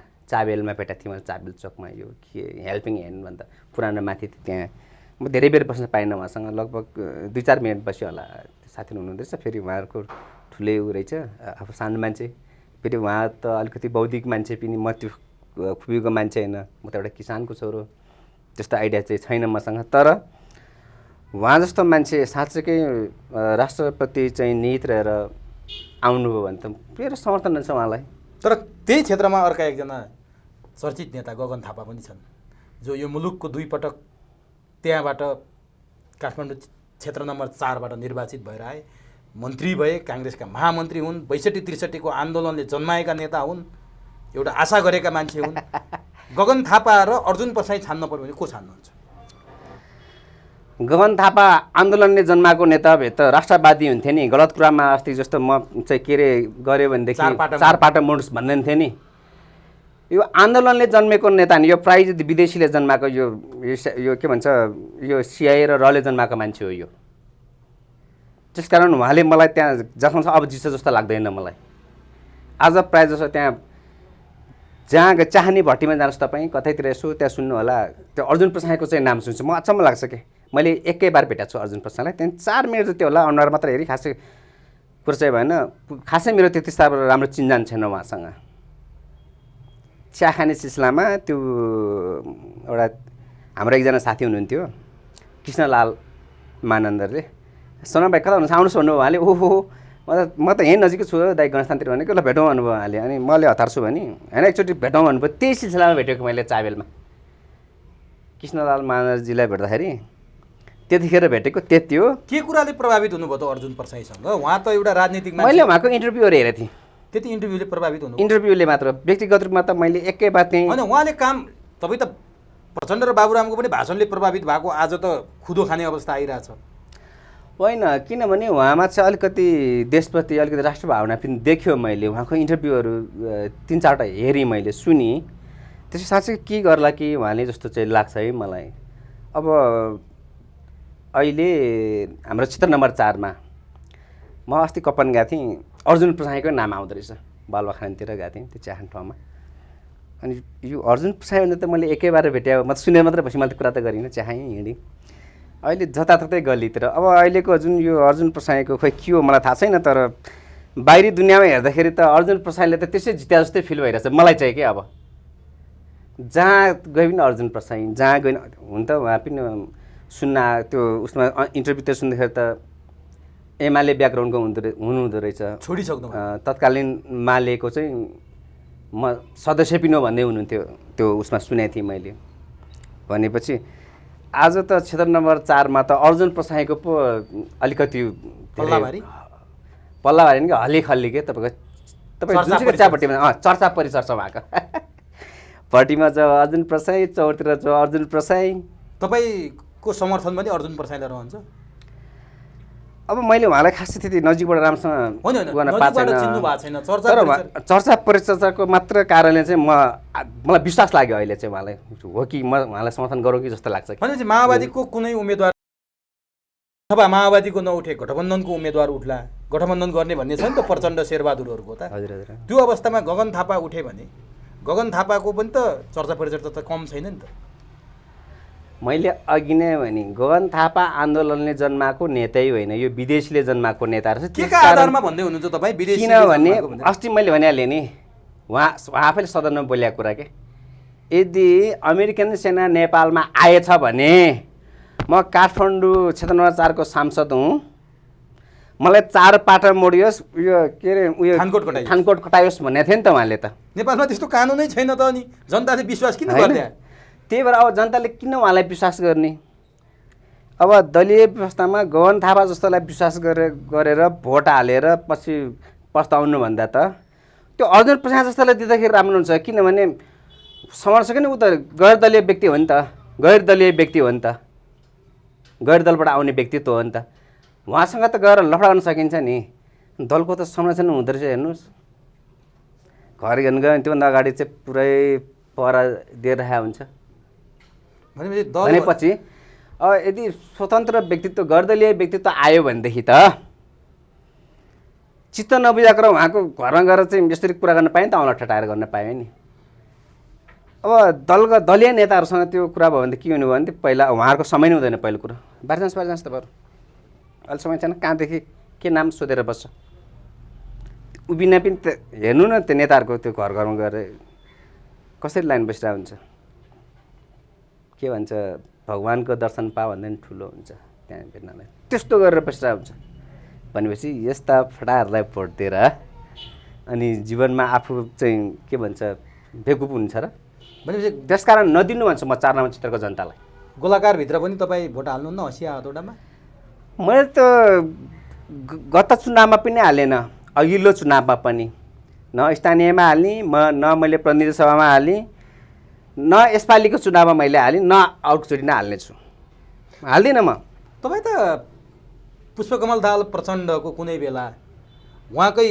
भेटेको थिएँ मैले, चाबेल चोकमा। यो के हेल्पिङ ह्यान्ड भन्दा पुरानो माथि त्यहाँ म धेरै बेर बस्न पाइनँ उहाँसँग। लगभग 2-4 मिनट बस्यो होला। साथी हुनुहुँदो रहेछ, फेरि उहाँहरूको ठुलै ऊ रहेछ, आफू सानो मान्छे, फेरि उहाँ त अलिकति बौद्धिक मान्छे पनि, म त्यो खुबीको मान्छे होइन, म त एउटा किसानको छोरो, त्यस्तो आइडिया चाहिँ छैन मसँग। तर उहाँ जस्तो मान्छे साँच्चैकै राष्ट्रपति चाहिँ निहित रहेर आउनुभयो भने त मेरो समर्थन रहन्छ उहाँलाई। तर त्यही क्षेत्रमा अर्का एकजना चर्चित नेता गगन थापा पनि छन्, जो यो मुलुकको 2 पटक त्यहाँबाट काठमाडौँ क्षेत्र नम्बर 4बाट निर्वाचित भएर आए, मन्त्री भए, काङ्ग्रेसका महामन्त्री हुन्, 62-63 को आन्दोलनले जन्माएका नेता हुन्, एउटा आशा गरेका मान्छे हुन्। गगन थापा र अर्जुन परसाई छान्न पर्यो भने को छान्नुहुन्छ? गगन थापा आन्दोलनले जन्माएको नेता भए त राष्ट्रवादी हुन्थे नि। गलत कुरामा अस्ति जस्तो म चाहिँ के अरे गऱ्यो भनेदेखि चार पाटा मोड्स भन्दैन थियो नि। यो आन्दोलनले जन्मेको नेता नि, यो प्रायः विदेशीले जन्माएको, यो के भन्छ, यो सिआई र रले जन्माएको मान्छे हो यो। त्यसकारण उहाँले मलाई त्यहाँ जसमा अब जित्छ जस्तो लाग्दैन मलाई। आज प्रायः जस्तो त्यहाँ जहाँ चाहने भट्टीमा जानुहोस् तपाईँ, कतैतिर यसो त्यहाँ सुन्नु होला, त्यो अर्जुन परसाईको चाहिँ नाम सुन्छु, म अचम्म लाग्छ कि मैले एकै बार भेटेको छु अर्जुन परसाईलाई। त्यहाँदेखि 4 मिनट जति होला, अनुहार मात्र हेरी, खासै कुरो चाहिँ भएन। खासै मेरो त्यति साह्रो राम्रो चिन्जान छैन उहाँसँग। चिया खाने सिलसिलामा त्यो एउटा हाम्रो एकजना साथी हुनुहुन्थ्यो, कृष्णलाल मानन्दरले सोना भाइ कता हुनुहुन्छ आउनुहोस् भन्नुभयो उहाँले ओहो म त यहीँ नजिकै छु दाइ गणेशतान्तिर भनेको ल भेटौँ भन्नुभयो उहाँले अनि मैले हतार छु भने होइन एकचोटि भेटौँ भन्नुभयो त्यही सिलसिलामा भेटेको मैले चाबेलमा कृष्णलाल मानन्दरजीलाई भेट्दाखेरि त्यतिखेर भेटेको त्यति हो। के कुराले प्रभावित हुनुभयो त अर्जुन प्रसाईसँग? उहाँ त एउटा राजनीतिक मान्छे। मैले उहाँको इन्टरभ्यूहरू हेरेको थिएँ। त्यति इन्टरभ्यूले प्रभावित हुनु? इन्टरभ्यूले मात्र, व्यक्तिगत रूपमा त मैले एकै बात चाहिँ होइन। उहाँले काम तपाईँ त प्रचण्ड र बाबुरामको पनि भाषणले प्रभावित भएको आज त खुदो खाने अवस्था आइरहेछ। होइन, किनभने उहाँमा चाहिँ अलिकति देशप्रति अलिकति राष्ट्र भावना पनि देख्यो मैले। उहाँको इन्टरभ्यूहरू 3-4वटा हेरेँ मैले, सुनेँ। त्यसो साँच्चै के गर्ला कि उहाँले जस्तो चाहिँ लाग्छ है मलाई। अब अहिले हाम्रो क्षेत्र नम्बर 4मा म अस्ति कपन गएको थिएँ, अर्जुन प्रसाईको नाम आउँदो रहेछ। बालुवाखानतिर गएको थिएँ त्यो चियाखान ठाउँमा। अनि यो अर्जुन प्रसाई भने त मैले एकैबार भेटेँ, म त सुने मात्रै पछि मैले त कुरा त गरिनँ, चिया खाएँ हिँडेँ। अहिले जताततै गल्लीतिर अब अहिलेको जुन यो अर्जुन प्रसाईको खोइ के हो मलाई थाहा छैन, तर बाहिरी दुनियाँमा हेर्दाखेरि त अर्जुन प्रसाईले त त्यसै जित्या जस्तै फिल भइरहेछ मलाई चाहिँ। के अब जहाँ गए पनि अर्जुन प्रसाई, जहाँ गए हुन त उहाँ पनि सुन्न त्यो उसमा इन्टरभ्यू त सुन्दाखेरि त एमाले ब्याकग्राउन्डको हुनुहुँदो रहेछ। छोडिसक्नु तत्कालीन मालेको चाहिँ म सदस्य पनि हो भन्दै हुनुहुन्थ्यो, त्यो उसमा सुनेको थिएँ मैले। भनेपछि आज त क्षेत्र नम्बर 4मा त अर्जुन प्रसाईको पो अलिकति पल्लाभारी नि हल्ली खल्ली के तपाईँ जुनसुकै चियापट्टिमा चर्चा परिचर्चा भएको पट्टिमा छ अर्जुन प्रसाई, चौरतिर छ अर्जुन प्रसाई। तपाईँको समर्थन पनि अर्जुन प्रसाईलाई रहन्छ? अब मैले उहाँलाई खासै त्यति नजिकबाट राम्रोसँग गर्न पाएको छैन, तर चर्चा परिचर्चाको मात्र कारणले चाहिँ मलाई विश्वास लाग्यो अहिले चाहिँ उहाँलाई हो कि म उहाँलाई समर्थन गरौँ कि जस्तो लाग्छ। भनेपछि माओवादीको कुनै उम्मेदवार अथवा माओवादीको नउठे गठबन्धनको उम्मेदवार उठ्ला, गठबन्धन गर्ने भन्ने छ नि त प्रचण्ड शेरबहादुरहरूको त। हजुर हजुर। त्यो अवस्थामा गगन थापा उठे भने गगन थापाको पनि त चर्चा परिचर्चा त कम छैन नि त। मैले अघि नै भने गगन थापा आन्दोलनले जन्माएको नेतै होइन, यो विदेशीले जन्माएको नेता रहेछ। के का आधारमा भन्दै हुनुहुन्छ तपाईँ विदेशी? किनभने अस्ति मैले भनिहालेँ नि, उहाँ आफैले सदनमा बोलेको कुरा के, यदि अमेरिकन सेना नेपालमा आएछ भने म काठमाडौँ क्षेत्र नम्बर 4को सांसद हुँ, मलाई 4 पाटा मोडियोस्, उयो के अरे उयो खानकोट कटायोस् भन्ने थियो नि त उहाँले त। नेपालमा त्यस्तो कानुनै छैन त, अनि जनताले विश्वास किन गर्दैन? त्यही भएर अब जनताले किन उहाँलाई विश्वास गर्ने? अब दलीय व्यवस्थामा गगन थापा जस्तोलाई विश्वास गरेर भोट हालेर पछि पस्ताउनुभन्दा त त्यो अर्जुन प्रसाई जस्तोलाई दिँदाखेरि राम्रो हुन्छ। किनभने समर्थक नि ऊ त गैर दलीय व्यक्ति हो नि त, गैर दलीय व्यक्ति हो नि त, गैर दलबाट आउने व्यक्तित्व हो नि त। उहाँसँग त गएर लफडा गर्न सकिन्छ नि। दलको त संरचना हुँदो रहेछ हेर्नुहोस्। घर हेर्नु गयो भने त्योभन्दा अगाडि चाहिँ पुरै पहरा दिएर राखेको हुन्छ। भनेपछि यदि स्वतन्त्र व्यक्तित्व गर्दलीय व्यक्तित्व आयो भनेदेखि त चित्त नबुझाएर उहाँको घरमा गएर चाहिँ यसरी कुरा गर्न पाएँ नि त, औँला ठटाएर गर्न पाएँ नि। अब दलीय नेताहरूसँग त्यो कुरा भयो भने त के हुनु भयो भने पहिला उहाँहरूको समय नै हुँदैन। पहिलो कुरो बाहिर त बरु अहिले समय छैन, कहाँदेखि के नाम सोधेर बस्छ। उभिना पनि त हेर्नु न त्यो नेताहरूको त्यो घर घरमा गएर कसरी लाइन बसिरहेको हुन्छ। के भन्छ भगवान्को दर्शन पा भन्दा पनि ठुलो हुन्छ त्यहाँ भेट्नलाई, त्यस्तो गरेर बसिरहेको हुन्छ। भनेपछि यस्ता फटाहरूलाई भोट दिएर अनि जीवनमा आफू चाहिँ के भन्छ बेकुप हुन्छ र। भनेपछि त्यसकारण नदिनु भन्छु म 4 नम्बर क्षेत्रको जनतालाई। गोलाकारभित्र पनि तपाईँ भोट हाल्नुहुन्न हँसिया हतौडामा? मैले त गत चुनावमा पनि हालेन, अघिल्लो चुनावमा पनि न स्थानीयमा हाल्ने न मैले प्रतिनिधि सभामा हालेँ, न यसपालिको चुनावमा मैले हालेँ, न अर्कोचोटि नै हाल्नेछु, हाल्दिनँ म। तपाईँ त पुष्पकमल दाहाल प्रचण्डको कुनै बेला उहाँकै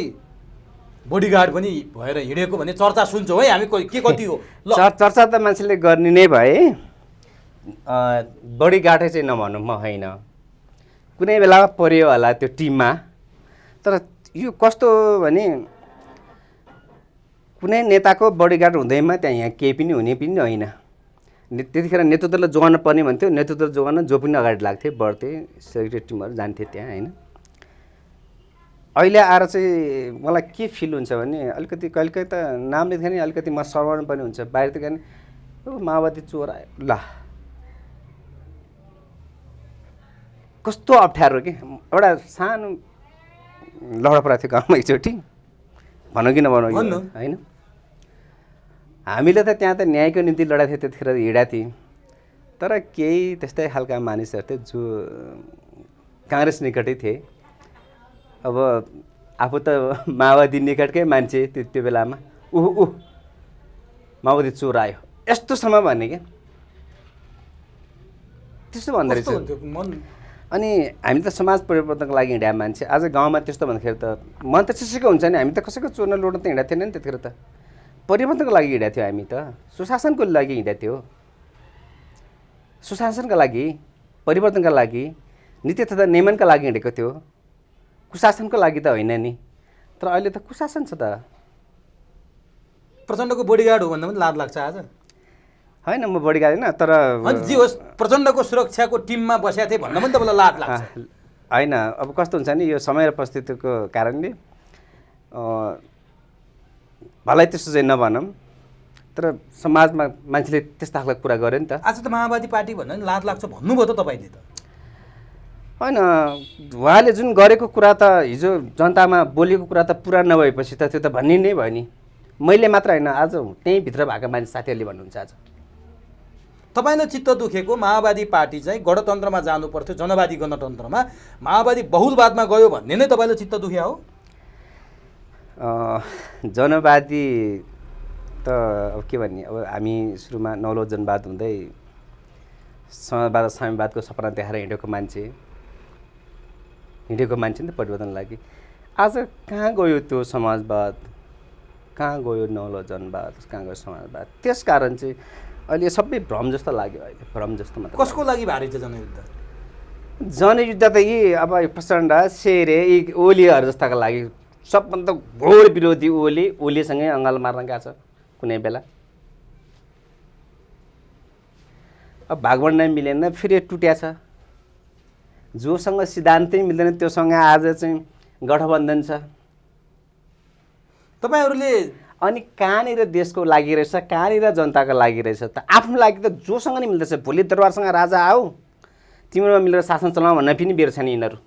बडीगार्ड पनि भएर हिँडेको भन्ने चर्चा सुन्छौँ है हामी। के कति हो चर्चा त मान्छेले गर्ने नै भए, बडीगार्डै चाहिँ नभनौँ म होइन, कुनै बेला पर्यो होला त्यो टिममा। तर यो कस्तो भने कुनै नेताको बडीगार्ड हुँदैमा त्यहाँ यहाँ केही पनि हुने पनि होइन। त्यतिखेर नेतृत्वलाई जोगाउन पर्ने भन्थ्यो, नेतृत्व जोगाउन जो पनि अगाडि लाग्थे, बढ्थे, सेक्रेटरी टिमहरू जान्थे त्यहाँ होइन। अहिले आएर चाहिँ मलाई के फिल हुन्छ भने अलिकति कहिलेकाहीँ त नाम लिँदाखेरि अलिकति म सर्वण पनि हुन्छ। बाहिर त कारण माओवादी चोर आयो ल कस्तो अप्ठ्यारो कि एउटा सानो लडा परेको थियो गाउँमा एकचोटि भनौँ कि नभनौँ भन्नु। होइन हामीले त त्यहाँ त न्यायको निम्ति लडाएको थियो त्यतिखेर हिँडेका थियौँ तर केही त्यस्तै खालका मानिसहरू थियो जो काङ्ग्रेस निकटै थिए अब आफू त माओवादी निकटकै मान्छे त्यो बेलामा माओवादी चोर आयो यस्तोसम्म भने क्या त्यस्तो भन्दो रहेछ अनि हामी त समाज परिवर्तनको लागि हिँडेका मान्छे आज गाउँमा त्यस्तो भन्दाखेरि त मन त चिसोको हुन्छ नि हामी त कसैको चोर्न लड्न त हिँडेको थिएन नि त्यतिखेर त परिवर्तनको लागि हिँडेको थियो हामी त सुशासनको लागि हिँडेको थियो सुशासनका लागि परिवर्तनका लागि नीति तथा नियमनका लागि हिँडेको थियो कुशासनको लागि त होइन नि तर अहिले त कुशासन छ त प्रचण्डको बडीगार्ड हो भन्दा पनि लाज लाग्छ आज होइन म बडीगार्ड होइन तर अनि जे होस् प्रचण्डको सुरक्षाको टिममा बसेको थिएँ भन्दा पनि तपाईँलाई लाज लाग्छ होइन अब कस्तो हुन्छ नि यो समय र परिस्थितिको कारणले भलै त्यस्तो चाहिँ नभनौँ तर समाजमा मान्छेले त्यस्तो खालको कुरा गर्यो नि त आज त माओवादी पार्टी भन्दा पनि लाज लाग्छ भन्नुभयो त तपाईँले त होइन उहाँले जुन गरेको कुरा त हिजो जनतामा बोलेको कुरा त पुरा नभएपछि त त्यो त भन्ने नै भयो नि मैले मात्र होइन आज त्यहीँभित्र भएको मान्छे साथीहरूले भन्नुहुन्छ आज तपाईँलाई चित्त दुखेको माओवादी पार्टी चाहिँ गणतन्त्रमा जानु पर्थ्यो जनवादी गणतन्त्रमा माओवादी बहुलवादमा गयो भन्ने नै तपाईँलाई चित्त दुख्या हो जनवादी त अब के भन्ने अब हामी सुरुमा नौलो जनवाद हुँदै समाजवाद साम्यवादको सपना देखाएर हिँडेको मान्छे नि त परिवर्तन लागि आज कहाँ गयो त्यो समाजवाद कहाँ गयो नौलो जनवाद कहाँ गयो समाजवाद त्यसकारण चाहिँ अहिले सबै भ्रम जस्तो लाग्यो अहिले भ्रम जस्तो मात्र कसको लागि भारी छ जनयुद्ध जनयुद्ध त यी अब प्रचण्ड शेरे यी ओलीहरू जस्ताको लागि सबभन्दा घोर विरोधी ओलीसँगै अङ्गाल मार्न गएको छ कुनै बेला अब भागवण्ड मिलेन फेरि टुट्या छ जोसँग सिद्धान्तै मिल्दैन त्योसँग आज चाहिँ गठबन्धन छ तपाईँहरूले अनि कहाँनिर देशको लागि रहेछ कहाँनिर जनताको लागि रहेछ त आफ्नो लागि त जोसँग नि मिल्दैछ भोलि दरबारसँग राजा आऊ तिम्रोमा मिलेर शासन चलाऊ भन्न पनि बेर छैन यिनीहरू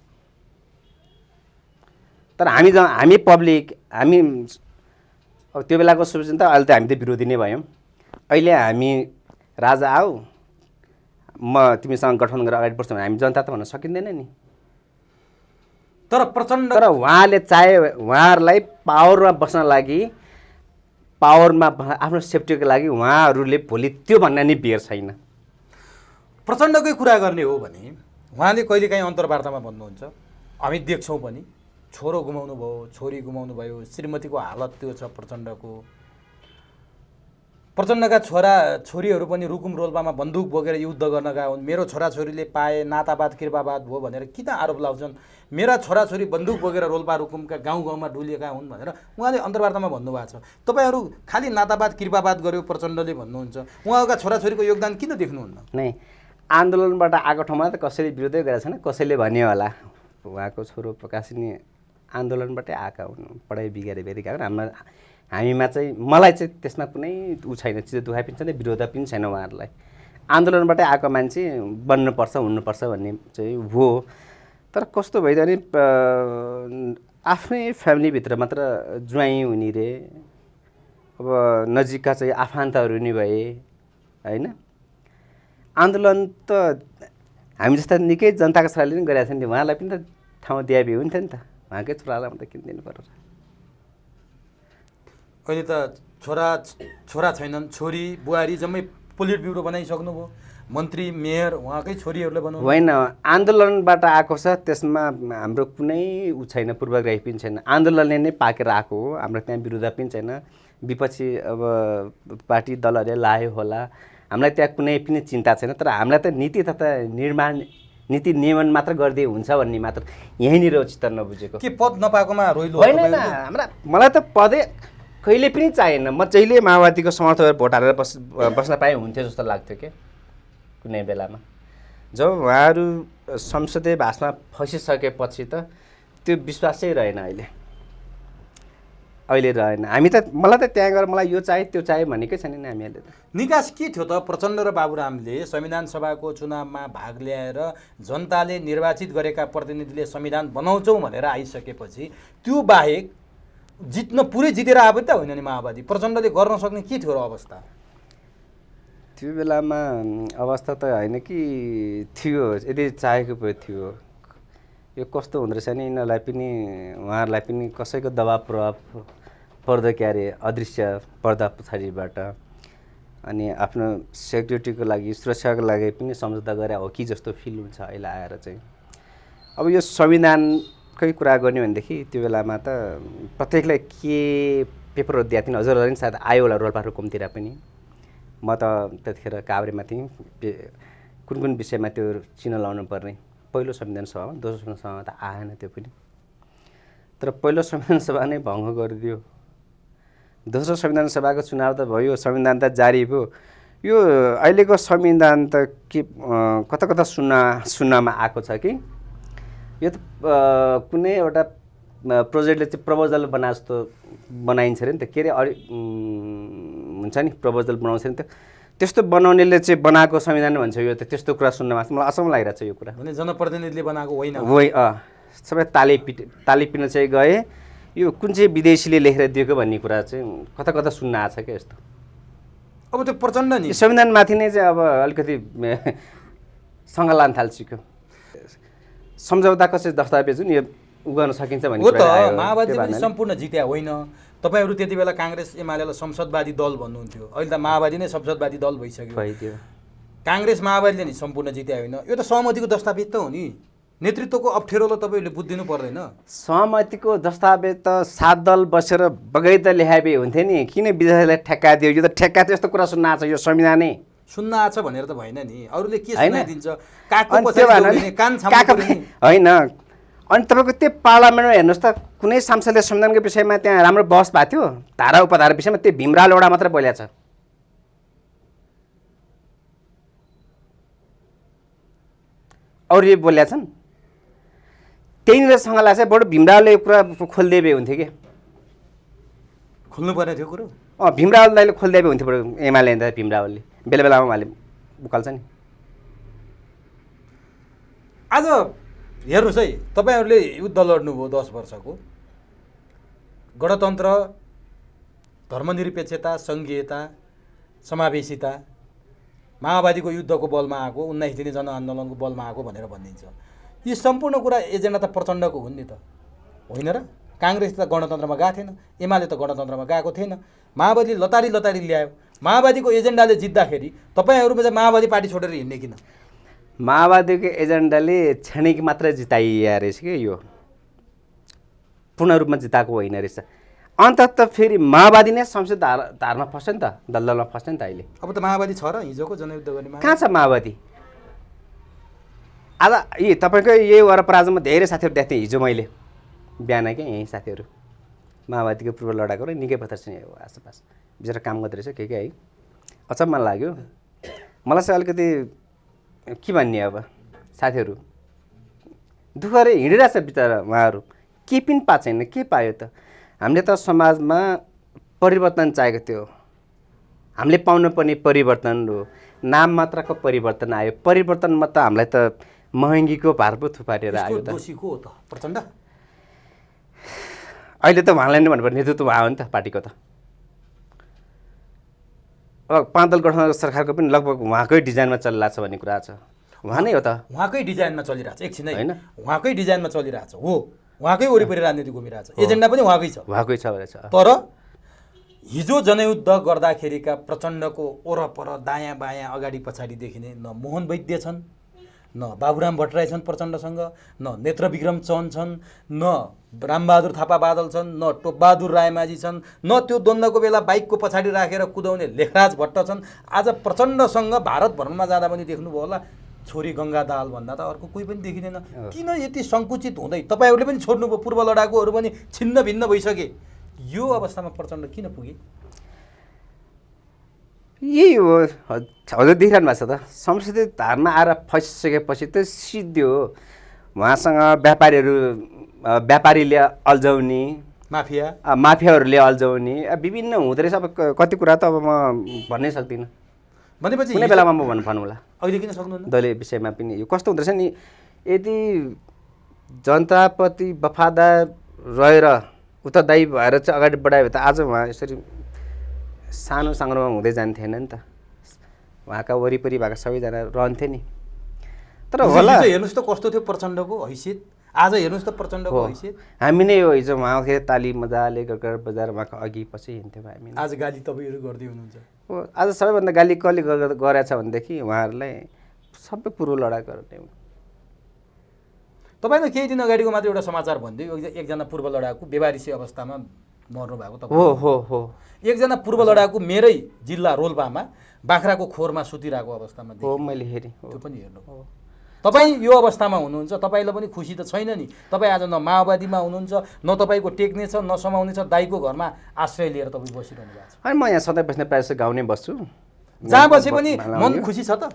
तर हामी पब्लिक हामी अब त्यो बेलाको सोच्नु त अहिले त हामी त विरोधी नै भयौँ अहिले हामी राजा आऊ म तिमीसँग गठबन्धन गरेर अगाडि बढ्छु भने हामी जनता त भन्न सकिँदैन नि तर प्रचण्ड तर उहाँले चाहे उहाँहरूलाई पावरमा बस्न लागि पावरमा आफ्नो सेफ्टीको लागि उहाँहरूले भोलि त्यो भन्न नि बेर छैन प्रचण्डकै कुरा गर्ने हो भने उहाँले कहिलेकाहीँ अन्तर्वार्तामा भन्नुहुन्छ हामी देख्छौँ पनि छोरो गुमाउनु भयो छोरी गुमाउनु भयो श्रीमतीको हालत त्यो छ प्रचण्डका छोरीहरू पनि रुकुम रोल्पामा बन्दुक बोकेर युद्ध गर्न गए हुन् मेरो छोराछोरीले पाए नातावाद कृपावाद भयो भनेर किन आरोप लाउँछन् मेरा छोराछोरी बन्दुक बोकेर रोल्पा रुकुमका गाउँमा डुलिएका हुन् भनेर उहाँले अन्तर्वार्तामा भन्नुभएको छ तपाईँहरू खालि नातावाद कृपावाद गर्यो प्रचण्डले भन्नुहुन्छ उहाँका छोराछोरीको योगदान किन देख्नुहुन्न नै आन्दोलनबाट आएको ठाउँमा त कसैले विरोधै गरेको छैन कसैले भन्यो होला उहाँको छोरो प्रकाशिनी आन्दोलनबाटै आएका हुन् पढाइ बिगारे बेरिका हुन् हामीमा चाहिँ मलाई चाहिँ त्यसमा कुनै ऊ छैन चिज दुखाइ पनि छैन विरोध पनि छैन उहाँहरूलाई आन्दोलनबाटै आएको मान्छे बन्नुपर्छ हुनुपर्छ भन्ने चाहिँ हो तर कस्तो भइदियो भने आफ्नै फ्यामिलीभित्र मात्र ज्वाइँ हुने रे अब नजिकका चाहिँ आफान्तहरू नि भए होइन आन्दोलन त हामी जस्ता निकै जनताको छोराले पनि गरिरहेको छ नि उहाँलाई पनि त ठाउँ दिए हुन्थ्यो नि त उहाँकै छोरालाई मात्रै किन दिनु पर्यो अहिले त छोरा छैनन् छोरी बुहारी जम्मै पोलिट ब्युरो बनाइसक्नुभयो मन्त्री मेयर उहाँकै छोरीहरूले बनाउनु होइन आन्दोलनबाट आएको छ त्यसमा हाम्रो कुनै ऊ छैन पूर्वग्रही पनि छैन आन्दोलनले नै पाकेर आएको हो हाम्रो त्यहाँ विरोध पनि छैन विपक्षी अब पार्टी दलहरूले लायो होला हामीलाई त्यहाँ कुनै पनि चिन्ता छैन तर हामीलाई त नीति तथा नीति नियमन मात्र गर्दै हुन्छ भन्ने मात्र यहीँनिर चित्त नबुझेको के पद नपाएकोमा रोइलो होइन मलाई त पदै कहिले पनि चाहिएन म जहिले माओवादीको समर्थकहरू भोट हालेर बस्न पाए हुन्थ्यो जस्तो लाग्थ्यो क्या कुनै बेलामा जब उहाँहरू संसदीय भाषमा फसिसकेपछि त त्यो विश्वासै रहेन अहिले अहिले रहेन। हामी त मलाई त त्यहाँ गएर मलाई यो चाहियो त्यो चाहियो भनेकै छैन नि हामीहरूले त। निकास के थियो त? प्रचण्ड र बाबुरामले संविधान सभाको चुनावमा भाग ल्याएर जनताले निर्वाचित गरेका प्रतिनिधिले संविधान बनाउँछौँ भनेर आइसकेपछि त्यो बाहेक जित्न पुरै जितेर आए पनि त होइन नि माओवादी। प्रचण्डले गर्न सक्ने के थियो र अवस्था? त्यो बेलामा अवस्था त होइन कि थियो, यदि चाहेको पो थियो। यो कस्तो हुँदो रहेछ नि, यिनीहरूलाई पनि उहाँहरूलाई पनि कसैको दबाब प्रभाव पर्दो क्या अरे, अदृश्य पर्दा पछाडिबाट। अनि आफ्नो सेक्युरिटीको लागि सुरक्षाको लागि पनि सम्झौता गरे हो कि जस्तो फिल हुन्छ अहिले आएर चाहिँ। अब यो संविधानकै कुरा गर्ने भनेदेखि त्यो बेलामा त प्रत्येकलाई के पेपरहरू दिएको थिएन, हजुरहरू पनि सायद आयो होला रोल्पाको कमतिर पनि। म त त्यतिखेर काभ्रेमा थिएँ, कुन कुन विषयमा त्यो चिन्ह लाउनु पर्ने। पहिलो संविधान सभामा, दोस्रो संविधान सभामा त आएन त्यो पनि, तर पहिलो संविधान सभा नै भङ्ग गरिदियो। दोस्रो संविधान सभाको चुनाव त भयो, संविधान त जारी भयो। यो अहिलेको संविधान त के कता कता सुन्नमा आएको छ कि यो त कुनै एउटा प्रोजेक्टले चाहिँ प्रपोजल बनाए जस्तो बनाइन्छ अरे नि त, के अरे हुन्छ नि प्रपोजल बनाउँछ नि त, त्यस्तो बनाउनेले चाहिँ बनाएको संविधान भन्छ यो त। त्यस्तो कुरा सुन्नमा मलाई अचम्म लागिरहेको छ यो कुरा। भने जनप्रतिनिधिले बनाएको होइन सबै ताली पिन चाहिँ गए, यो कुन चाहिँ विदेशीले लेखेर दिएको भन्ने कुरा चाहिँ कता कता सुन्न आएको छ क्या यस्तो। अब त्यो प्रचण्ड नि संविधानमाथि नै चाहिँ अब अलिकति सँग लान थाल्छिक्यो। सम्झौताको चाहिँ दस्तावेज जुन यो गर्न सकिन्छ भन्ने हो त। माओवादी पनि सम्पूर्ण जित्या होइन। तपाईँहरू त्यति बेला काङ्ग्रेस एमालेलाई संसदवादी दल भन्नुहुन्थ्यो, अहिले त माओवादी नै संसदवादी दल भइसक्यो। काङ्ग्रेस माओवादीले नि सम्पूर्ण जित्या होइन। यो त सहमतिको दस्तावेज त हो नि, नेतृत्वको अप्ठ्यारोलाई तपाईँहरूले बुझिदिनु पर्दैन? सहमतिको दस्तावेज त 7 दल बसेर बगैँचा ल्याए हुन्थ्यो नि, किन विदेशीलाई ठेक्का दियो? यो त ठेक्का त्यस्तो कुरा सुन्न आएको छ, यो संविधानै सुन्न आएको छ भनेर त भएन नि। अरूले के सुनाइदिन्छ? होइन। अनि तपाईँको त्यो पार्लियामेन्टमा हेर्नुहोस् त, कुनै सांसदले संविधानको विषयमा त्यहाँ राम्रो बहस भएको थियो, धारा उपधारा विषयमा त्यो भीमराव एउटा मात्र बोलेको छ। अरू यो बोलेका छन् त्यहीँनिरसँग लाग्छ। बरु भीमरावले कुरा खोलिदिए हुन्थ्यो कि, खोल्नु पर्ने थियो कुरो। भीमराव दाइले खोलिदिए हुन्थ्यो बरु, एमाले त भीमरावले बेला बेलामा उहाँले उकाल्छ नि। आज हेर्नुहोस् है, तपाईँहरूले युद्ध लड्नुभयो 10 वर्षको। गणतन्त्र, धर्मनिरपेक्षता, सङ्घीयता, समावेशिता माओवादीको युद्धको बलमा आएको, 19 दिने जनआन्दोलनको बलमा आएको भनेर भनिन्छ। यी सम्पूर्ण कुरा एजेन्डा त प्रचण्डको हुन् नि त, होइन र? काङ्ग्रेस त गणतन्त्रमा गएको थिएन, एमाले त गणतन्त्रमा गएको थिएन। माओवादीले लतारी ल्यायो। माओवादीको एजेन्डाले जित्दाखेरि तपाईँहरूमा चाहिँ माओवादी पार्टी छोडेर हिँड्ने किन? माओवादीको एजेन्डाले क्षणिक मात्र जिताइया रहेछ कि, यो पूर्ण रूपमा जिताएको होइन रहेछ। अन्तत फेरि माओवादी नै संसद धारमा फस्यो नि त, दलदलमा फस्यो नि त अहिले। अब त माओवादी छ र? हिजोको जनयुद्ध गर्ने कहाँ छ माओवादी? आज तपाईँको यही वरपराजमा धेरै साथीहरू देख्थेँ हिजो मैले बिहान क्या, यहीँ साथीहरू माओवादीको पूर्व लडाएको र निकै पत्ता छ आसपास बिचरा काम गर्दो रहेछ के है। अचम्म लाग्यो मलाई चाहिँ अलिकति, के भन्ने अब। साथीहरू दुःख गरेर हिँडिरहेछ बिचरा, उहाँहरू के पनि पाएको छैन। के पायो त? हामीले त समाजमा परिवर्तन चाहेको थियो, हामीले पाउनुपर्ने परिवर्तन हो। नाम मात्रको परिवर्तन आयो, परिवर्तनमा त हामीलाई त महँगीको भार पो थुपारेर आयो त। दोषी को हो त? प्रचण्ड? अहिले त उहाँलाई नै भन्नुपर्ने नेतृत्व उहाँ हो नि त पार्टीको त। अब 5 दल गठबन्धन सरकारको पनि लगभग उहाँकै डिजाइनमा चलिरहेको छ भन्ने कुरा छ। उहाँ नै हो त, उहाँकै डिजाइनमा चलिरहेछ। एकछिन होइन, उहाँकै डिजाइनमा चलिरहेछ हो, उहाँकै वरिपरि राजनीति घुमिरहेछ, एजेन्डा पनि उहाँकै छ। उहाँकै छ भनेर छ। तर हिजो जनयुद्ध गर्दाखेरिका प्रचण्डको ओरपर दायाँ बायाँ अगाडि पछाडि देखिने न मोहन वैद्य छन्, न बाबुराम भट्टराई छन् प्रचण्डसँग, न नेत्रविक्रम चन्द छन्, न रामबहादुर थापा बादल छन्, न टोपबहादुर रायमाझी छन्, न त्यो द्वन्द्वको बेला बाइकको पछाडि राखेर कुदाउने लेखराज भट्ट छन्। आज प्रचण्डसँग भारत भ्रमणमा जाँदा पनि देख्नुभयो होला, छोरी गङ्गा दाहाल भन्दा त अर्को कोही पनि देखिँदैन। किन यति सङ्कुचित हुँदै? तपाईँहरूले पनि छोड्नुभयो, पूर्व लडाकुहरू पनि छिन्न भिन्न भइसके। यो अवस्थामा प्रचण्ड किन पुगे? यही हो, हजुर देखिरहनु भएको छ त। संसदीय धारमा आएर फसिसकेपछि त सिद्धि हो, उहाँसँग व्यापारीले अल्झाउने, माफियाहरूले अल्झाउने विभिन्न हुँदो रहेछ। अब कति कुरा त अब म भन्नै सक्दिनँ, भनेपछि कुनै बेलामा म भन्नुला। अहिले किन सक्नुहुन्न? दलीय विषयमा पनि यो कस्तो हुँदो रहेछ नि, यदि जनताप्रति वफादार रहेर उत्तरदायी भएर चाहिँ अगाडि बढायो भने त आज उहाँ यसरी सानो सङ्ग्राममा हुँदै जान्थेन नि त। उहाँका वरिपरि भएका सबैजना रहन्थे नि। तर होला हेर्नुहोस् त कस्तो थियो प्रचण्डको हैसियत, आज हेर्नुहोस् त प्रचण्डको हैसियत। हामी नै हो हिजो उहाँखेरि ताली मजाले गएर बजार उहाँको अघि पछि हिँड्थ्यौँ हामी। आज गाली तपाईँहरू गर्दै हुनुहुन्छ। हो, आज सबैभन्दा गाली कसले गरेछ भनेदेखि उहाँहरूलाई सबै पूर्व लडाइँ गर्ने। तपाईँले केही दिन अगाडिको मात्र एउटा समाचार भनिदियो, एकजना पूर्व लडाकु बेवारिसी अवस्थामा मर्नु भएको तपाईँ। हो एकजना पूर्व लडाकु मेरै जिल्ला रोल्पामा बाख्राको खोरमा सुतिरहेको अवस्थामा हो, मैले हेरेँ। त्यो पनि हेर्नु। तपाईँ यो अवस्थामा हुनुहुन्छ, तपाईँलाई पनि खुसी त छैन नि। तपाईँ आज न माओवादीमा हुनुहुन्छ, न तपाईँको टेक्ने छ, न समाउने छ। दाइको घरमा आश्रय लिएर तपाईँ बसिरहनु भएको छ। अनि म यहाँ सधैँ बस्ने प्रायः जस्तो गाउँ नै बस्छु। जहाँ बसे पनि मन खुसी छ त?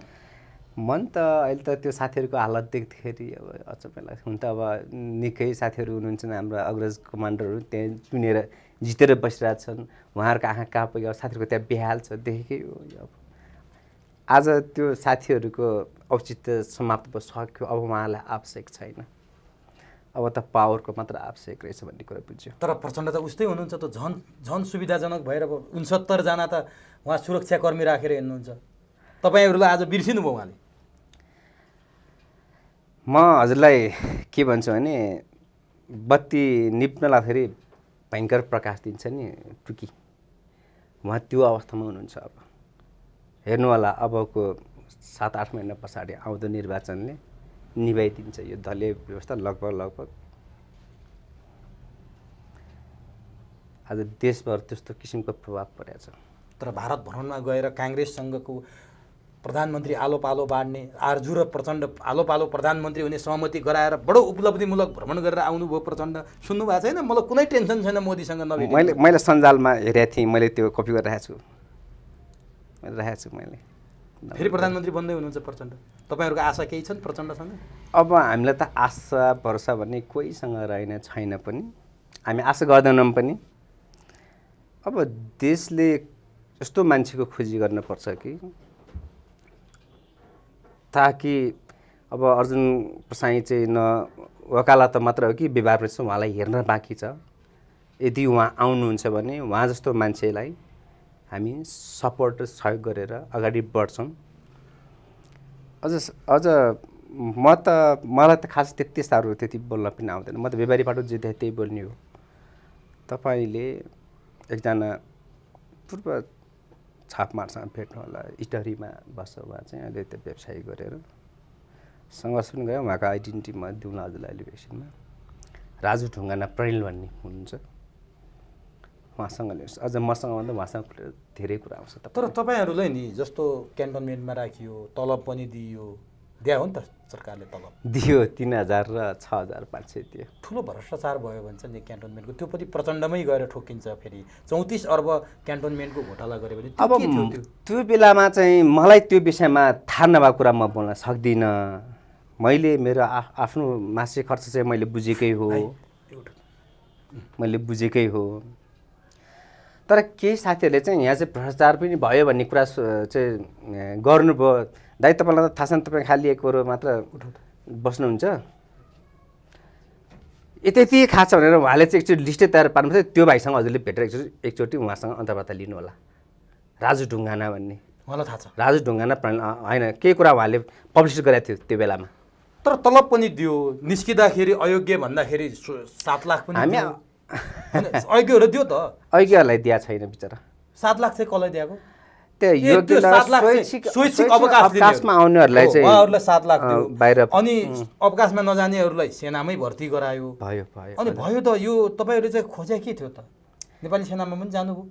मन त अहिले त त्यो साथीहरूको हालत देख्दाखेरि अब अचम्मै लाग्छ। हुन त अब निकै साथीहरू हुनुहुन्छ हाम्रो अग्रज कमान्डरहरू त्यहाँ चुनेर जितेर बसिरहेछन्। उहाँहरूको आँखा कहाँ पुग्यो, साथीहरूको त्यहाँ बेहाल छ देखेकै हो। अब आज त्यो साथीहरूको औचित्य समाप्त भयो, सक्यो। अब उहाँलाई आवश्यक छैन, अब त पावरको मात्र आवश्यक रहेछ भन्ने कुरा बुझ्यो। तर प्रचण्ड त उस्तै हुनुहुन्छ त, झन् सुविधाजनक भएर 69 जना त उहाँ सुरक्षाकर्मी राखेर हिँड्नुहुन्छ। तपाईँहरूलाई आज बिर्सिनु भयो उहाँले। म हजुरलाई के भन्छु भने बत्ती निप्न लाग्दाखेरि भयङ्कर प्रकाश दिन्छ नि टुकी, उहाँ त्यो अवस्थामा हुनुहुन्छ। अब हेर्नु होला, अबको 7-8 महिना पछाडि आउँदो निर्वाचनले निभाइदिन्छ यो दलीय व्यवस्था लगभग। आज देशभर त्यस्तो किसिमको प्रभाव परेछ। तर भारत भ्रमणमा गएर काङ्ग्रेससँगको प्रधानमन्त्री आलो पालो बाँड्ने, आरजु र प्रचण्ड आलो पालो प्रधानमन्त्री हुने सहमति गराएर बडो उपलब्धिमूलक भ्रमण गरेर आउनुभयो प्रचण्ड। सुन्नु भएको छैन? मलाई कुनै टेन्सन छैन मोदीसँग नभेट्नु। मैले सञ्जालमा हेरेको थिएँ, मैले त्यो कपी गरिरहेको छु मैले। फेरि प्रधानमन्त्री बन्दै हुनुहुन्छ प्रचण्ड। तपाईँहरूको आशा केही छन् प्रचण्डसँग? अब हामीलाई त आशा भरोसा भन्ने कोहीसँग छैन पनि, हामी आशा गर्दैनौँ पनि। अब देशले यस्तो मान्छेको खोजी गर्नुपर्छ कि ताकि अब अर्जुन प्रसाई चाहिँ न वकालत मात्र हो कि व्यवहार पनि छ, उहाँलाई हेर्न बाँकी छ। यदि उहाँ आउनुहुन्छ भने उहाँ जस्तो मान्छेलाई हामी सपोर्ट सहयोग गरेर अगाडि बढ्छौँ। अझ मलाई त खास त्यति साह्रो त्यति बोल्न पनि आउँदैन। म त व्यापारी बाटो जे देखेँ त्यही बोल्ने हो। तपाईँले एकजना पूर्व छापमारसँग भेट्नु होला, इटहरीमा बस्छ उहाँ चाहिँ। अहिले त्यो व्यवसाय गरेर सङ्घर्ष पनि गयो। उहाँको आइडेन्टिटी म दिउँला हजुरलाई अहिले एकछिनमा। राजु ढुङ्गाना प्रणिल भन्ने हुनुहुन्छ, उहाँसँग ल्याउँछ। अझ मसँग भन्दा उहाँसँग धेरै कुरा आउँछ। तर तपाईँहरूलाई नि जस्तो क्यान्टोनमेन्टमा राखियो, तलब पनि दियो, दियो हो नि त सरकारले तलब दियो 3000 र 6500 दियो। ठुलो भ्रष्टाचार भयो भन्छ नि क्यान्टोनमेन्टको, त्यो पनि प्रचण्डमै गएर ठोकिन्छ। फेरि 34 अर्ब क्यान्टोनमेन्टको घोटाला गरे भने अब त्यो बेलामा चाहिँ मलाई त्यो विषयमा थाहा नभएको कुरा म बोल्न सक्दिनँ। मैले मेरो आफ्नो मासिक खर्च चाहिँ मैले बुझेकै हो। तर केही साथीहरूले चाहिँ यहाँ चाहिँ भ्रष्टाचार पनि भयो भन्ने कुरा चाहिँ गर्नुभयो। दाइ तपाईँलाई त थाहा छ नि, तपाईँ खालि 1 करोड मात्र बस्नुहुन्छ। यति थाहा छ भनेर उहाँले चाहिँ एकचोटि लिस्टै तयार पार्नुपर्छ। त्यो भाइसँग हजुरले भेटेर एकचोटि उहाँसँग अन्तर्वार्ता लिनु होला। राजु ढुङ्गाना भन्ने, मलाई थाहा छ। राजु ढुङ्गाना होइन, केही कुरा उहाँले पब्लिस गरेको थियो त्यो बेलामा। तर तलब पनि दियो, निस्किँदाखेरि अयोग्य भन्दाखेरि 7 लाख पनि हामी अयोग्यहरू दियो त। अयोग्यहरूलाई दिएको छैन बिचरा। 7 लाख चाहिँ कसलाई दिएको? त्यो योग्य स्वैच्छिक अवकाशमा आउनेहरूलाई चाहिँ उहाँहरूलाई 7 लाख दियो बाहिर। अनि अवकाशमा नजानेहरूलाई सेनामै भर्ती गरायो। भयो अनि भयो त। यो तपाईँहरूले चाहिँ खोजे के थियो त? नेपाली सेनामा पनि जानुभयो,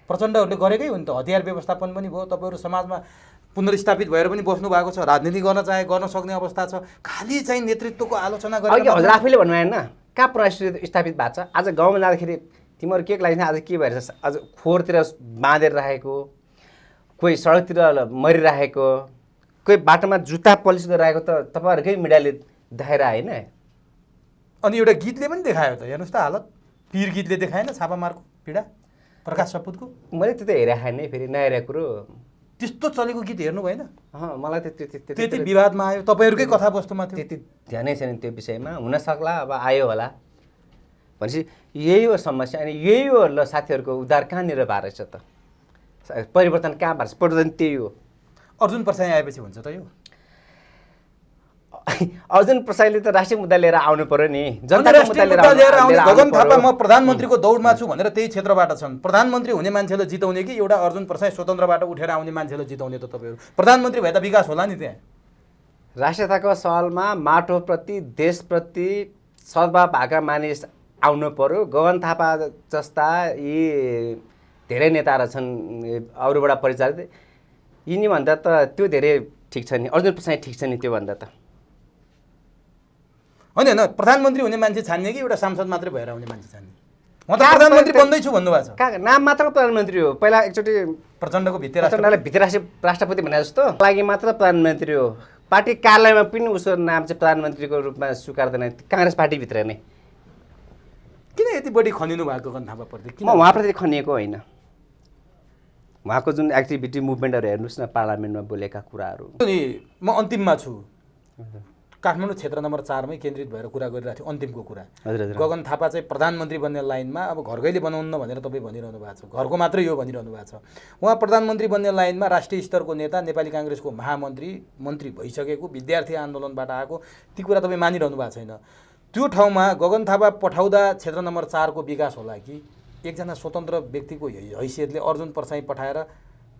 प्रचण्डहरूले गरेकै हो नि त। हतियार व्यवस्थापन पनि भयो, तपाईँहरू समाजमा पुनर्स्थापित भएर पनि बस्नु भएको छ, राजनीति गर्न सक्ने अवस्था छ। खालि चाहिँ नेतृत्वको आलोचना गरेर हजुर आफैले भन्नु भएन कहाँ पुनर्स्थापित भएको छ। आज गाउँमा जाँदाखेरि तिमीहरू के लागि आज के भएर आज खोरतिर बाँधेर राखेको, कोही सडकतिर मरिरहेको, कोही बाटोमा जुत्ता पलिस गरिरहेको त तपाईँहरूकै मिडियाले देखाएर आएन। अनि एउटा गीतले पनि देखायो त, हेर्नुहोस् त हालत। पीर गीतले देखाएन छापामारको पीडा प्रकाश सपुतको? मैले त्यो त हेरेको छैन है, फेरि नहेरेको कुरो। त्यस्तो चलेको गीत हेर्नु भएन? मलाई त्यति विवादमा आयो, तपाईँहरूकै कथावस्तुमा थियो। त्यति ध्यानै छैन त्यो विषयमा, हुनसक्ला अब आयो होला भनेपछि यही हो समस्या। अनि यही हो ल साथीहरूको उद्धार कहाँनिर भएको रहेछ त, परिवर्तन कहाँ भएको छ? परिवर्तन त्यही हो। अर्जुन प्रसाई आएपछि हुन्छ त यो? अर्जुन प्रसाईले त राष्ट्रिय मुद्दा लिएर आउनु पर्यो नि, जनताको मुद्दा लिएर आउने। गगन थापा म प्रधानमन्त्रीको दौडमा छु भनेर त्यही क्षेत्रबाट छन्। प्रधानमन्त्री हुने मान्छेले जिताउने कि एउटा अर्जुन प्रसाई स्वतन्त्रबाट उठेर आउने मान्छेले जिताउने त तपाईँहरू? प्रधानमन्त्री भए त विकास होला नि त्यहाँ। राष्ट्रियताको सवालमा माटोप्रति देशप्रति सद्भाव भएका मानिस आउनु पर्यो। गगन थापा जस्ता यी धेरै नेताहरू छन् अरूबाट परिचालित, यिनीभन्दा त त्यो धेरै ठिक छ नि, अर्जुन प्रसाई ठिक छ नि त्योभन्दा त। होइन प्रधानमन्त्री हुने मान्छे छान्ने कि एउटा सांसद मात्रै भएर आउने मान्छे छान्ने? म त प्रधानमन्त्री बन्दैछु भन्नुभएको छ। कहाँ नाम मात्र प्रधानमन्त्री हो, पहिला एकचोटि प्रचण्डको भित्र राष्ट्रपति भने जस्तो लागि मात्र प्रधानमन्त्री हो। पार्टी कार्यालयमा पनि उसको नाम चाहिँ प्रधानमन्त्रीको रूपमा स्वीकार्दैन, काङ्ग्रेस पार्टीभित्र नै। किन यति बढी खनिनु भएको गगन थापाप्रति? म उहाँप्रति खनिएको होइन, उहाँको जुन एक्टिभिटी मुभमेन्टहरू हेर्नुहोस् न, पार्लियामेन्टमा बोलेका कुराहरू। म अन्तिममा छु, काठमाडौँ क्षेत्र नम्बर 4 मै केन्द्रित भएर कुरा गरिरहेको थियो। अन्तिमको कुरा, गगन थापा चाहिँ प्रधानमन्त्री बन्ने लाइनमा, अब घर कहिले बनाउन्न भनेर तपाईँ भनिरहनु भएको छ, घरको मात्रै हो भनिरहनु भएको छ। उहाँ प्रधानमन्त्री बन्ने लाइनमा राष्ट्रिय स्तरको नेता, नेपाली काङ्ग्रेसको महामन्त्री, मन्त्री भइसकेको, विद्यार्थी आन्दोलनबाट आएको, ती कुरा तपाईँ मानिरहनु भएको छैन। त्यो ठाउँमा गगन थापा पठाउँदा क्षेत्र नम्बर 4 को विकास होला कि एकजना स्वतन्त्र व्यक्तिको हैसियतले अर्जुन प्रसाई पठाएर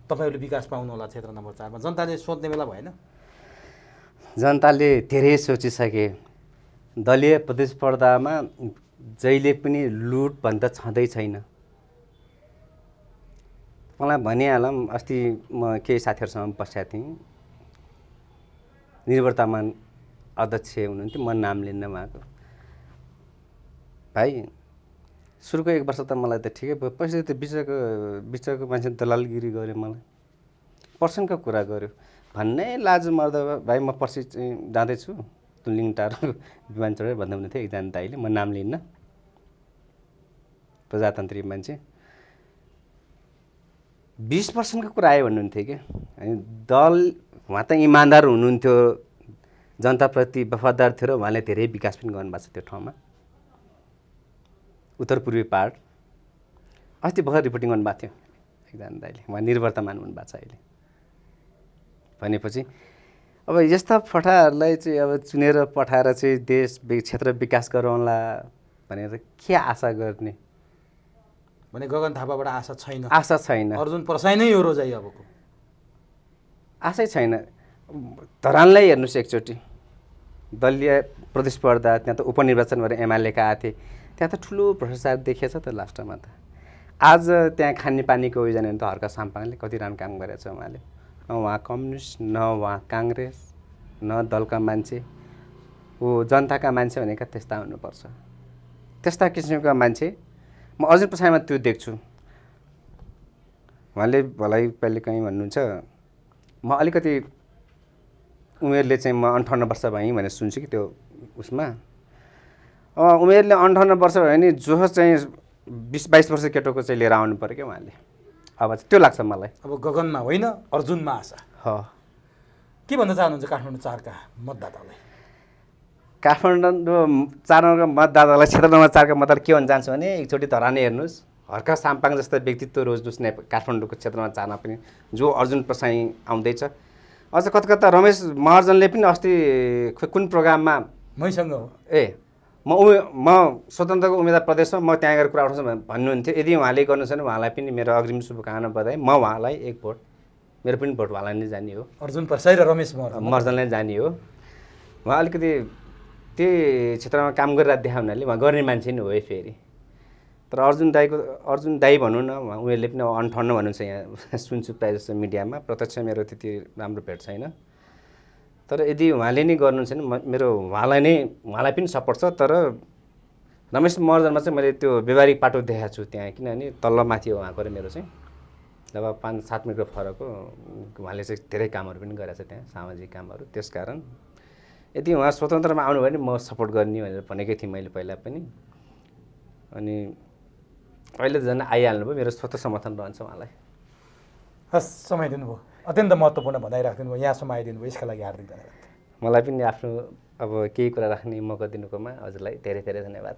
तपाईँहरूले विकास पाउनु होला क्षेत्र नम्बर 4 मा? जनताले सोध्ने बेला भएन? जनताले धेरै सोचिसके। दलीय प्रतिस्पर्धामा जहिले पनि लुट भन्दा छँदै छैन। मलाई भनिहालौँ, अस्ति म केही साथीहरूसँग बसेको थिएँ, निर्वर्तमान अध्यक्ष हुनुहुन्थ्यो, म नाम लिन्न उहाँको। भाइ सुरुको 1 वर्ष त मलाई त ठिकै भयो, पछि त बिचको मान्छे दलालगिरी गर्यो, मलाई पर्सेन्टको कुरा गर्यो भन्नै लाज मर्दा। भाइ म पर्सि चाहिँ जाँदैछु तुलिङ टाढो विमान चढेर भन्दा हुनुहुन्थ्यो एकजना दाइले, म नाम लिन्न, प्रजातान्त्रिक मान्छे। 20% कुरा आयो भन्नुहुन्थ्यो कि। अनि दल उहाँ त इमान्दार हुनुहुन्थ्यो, जनताप्रति वफादार थियो र उहाँले धेरै विकास पनि गर्नुभएको छ त्यो ठाउँमा। उत्तर पूर्वी पहाड अस्ति भर्खर रिपोर्टिङ गर्नुभएको थियो एकजना दाइले, उहाँ निर्वर्तमान हुनुभएको छ अहिले। भनेपछि अब यस्ता फटाहरूलाई चाहिँ अब चुनेर पठाएर चाहिँ देश क्षेत्र विकास गराउँला भनेर के आशा गर्ने? भने गगन थापाबाट आशा छैन? आशा छैन। अर्जुन प्रसाई नै हो रोजाइ अबको? आशै छैन। धरानलाई हेर्नुहोस् एकचोटि, दलीय प्रतिस्पर्धा, त्यहाँ त उपनिर्वाचन भएर एमालेका आएको थिए, त्यहाँ त ठुलो भ्रष्टाचार देखिएछ त लास्टमा त। आज त्यहाँ खानेपानीको योजना त हर्क साम्पाङले कति राम्रो काम गरेको छ उहाँले। न उहाँ कम्युनिस्ट, न उहाँ काङ्ग्रेस, न दलका मान्छे, हो जनताका मान्छे भनेका त्यस्ता हुनुपर्छ। त्यस्ता किसिमका मान्छे म अर्जुन प्रसाईमा त्यो देख्छु। उहाँले भलाइ पहिले कहीँ भन्नुहुन्छ, म अलिकति उमेरले चाहिँ म 58 वर्ष भएँ भनेर सुन्छु कि त्यो उसमा। उमेरले 58 वर्ष भयो भने जो चाहिँ 20-22 वर्ष केटोको चाहिँ लिएर आउनु पऱ्यो क्या उहाँले। अब चाहिँ त्यो लाग्छ मलाई। अब गगनमा होइन अर्जुनमा आशा। के भन्न चाहनुहुन्छ काठमाडौँ 4 का मतदातालाई? काठमाडौँ 4 नम्बरका मतदातालाई, क्षेत्र नम्बर 4 का मतदाता के भन्न चाहन्छु भने एकचोटि धरान हेर्नुहोस्, हर्क साम्पाङ जस्ता व्यक्तित्व रोज्नुहोस् नै काठमाडौँको क्षेत्र नम्बर 4 मा पनि, जो अर्जुन प्रसाई आउँदैछ। अझ कता रमेश महर्जनले पनि अस्ति कुन प्रोग्राममा मैसँग हो म स्वतन्त्रको उम्मेदवार प्रदेशमा म त्यहाँ गएर कुरा उठाउँछु भन्नुहुन्थ्यो। यदि उहाँले गर्नु छैन उहाँलाई पनि मेरो अग्रिम शुभकामना बधाई। म उहाँलाई 1 भोट, मेरो पनि भोट उहाँलाई नै जाने हो, अर्जुन प्रसाई र रमेश महर्जनलाई जाने हो। उहाँ अलिकति त्यही क्षेत्रमा काम गरिरहेको देखा हुनाले उहाँ गर्ने मान्छे नै हो है फेरि। तर अर्जुन दाई भनौँ न, उनीहरूले पनि 58 भन्नुहुन्छ यहाँ सुन्छु प्रायः जस्तो मिडियामा, प्रत्यक्ष मेरो त्यति राम्रो भेट छैन। तर यदि उहाँले नै गर्नुहुन्छ भने मेरो उहाँलाई पनि सपोर्ट छ। तर रमेश महर्जनमा चाहिँ मैले त्यो व्यवहारिक पाटो देखाएको छु त्यहाँ, किनभने तल्लो-माथि हो उहाँको र मेरो चाहिँ लगभग 5-7 मिनटको फरक हो। उहाँले चाहिँ धेरै कामहरू पनि गरेको छ त्यहाँ, सामाजिक कामहरू। त्यसकारण यदि उहाँ स्वतन्त्रमा आउनु भयो भने म सपोर्ट गर्ने भनेर भनेकै थिएँ मैले पहिला पनि। अनि अहिले त झन् आइहाल्नु भयो, मेरो स्वतः समर्थन रहन्छ उहाँलाई। हस्, समय दिनुभयो, अत्यन्त महत्त्वपूर्ण भनाइ राखिदिनु भयो, यहाँसम्म आइदिनु भयो, यसका लागि हार्दिक धन्यवाद। मलाई पनि आफ्नो अब केही कुरा राख्ने मौका दिनुकोमा हजुरलाई धेरै धेरै धन्यवाद।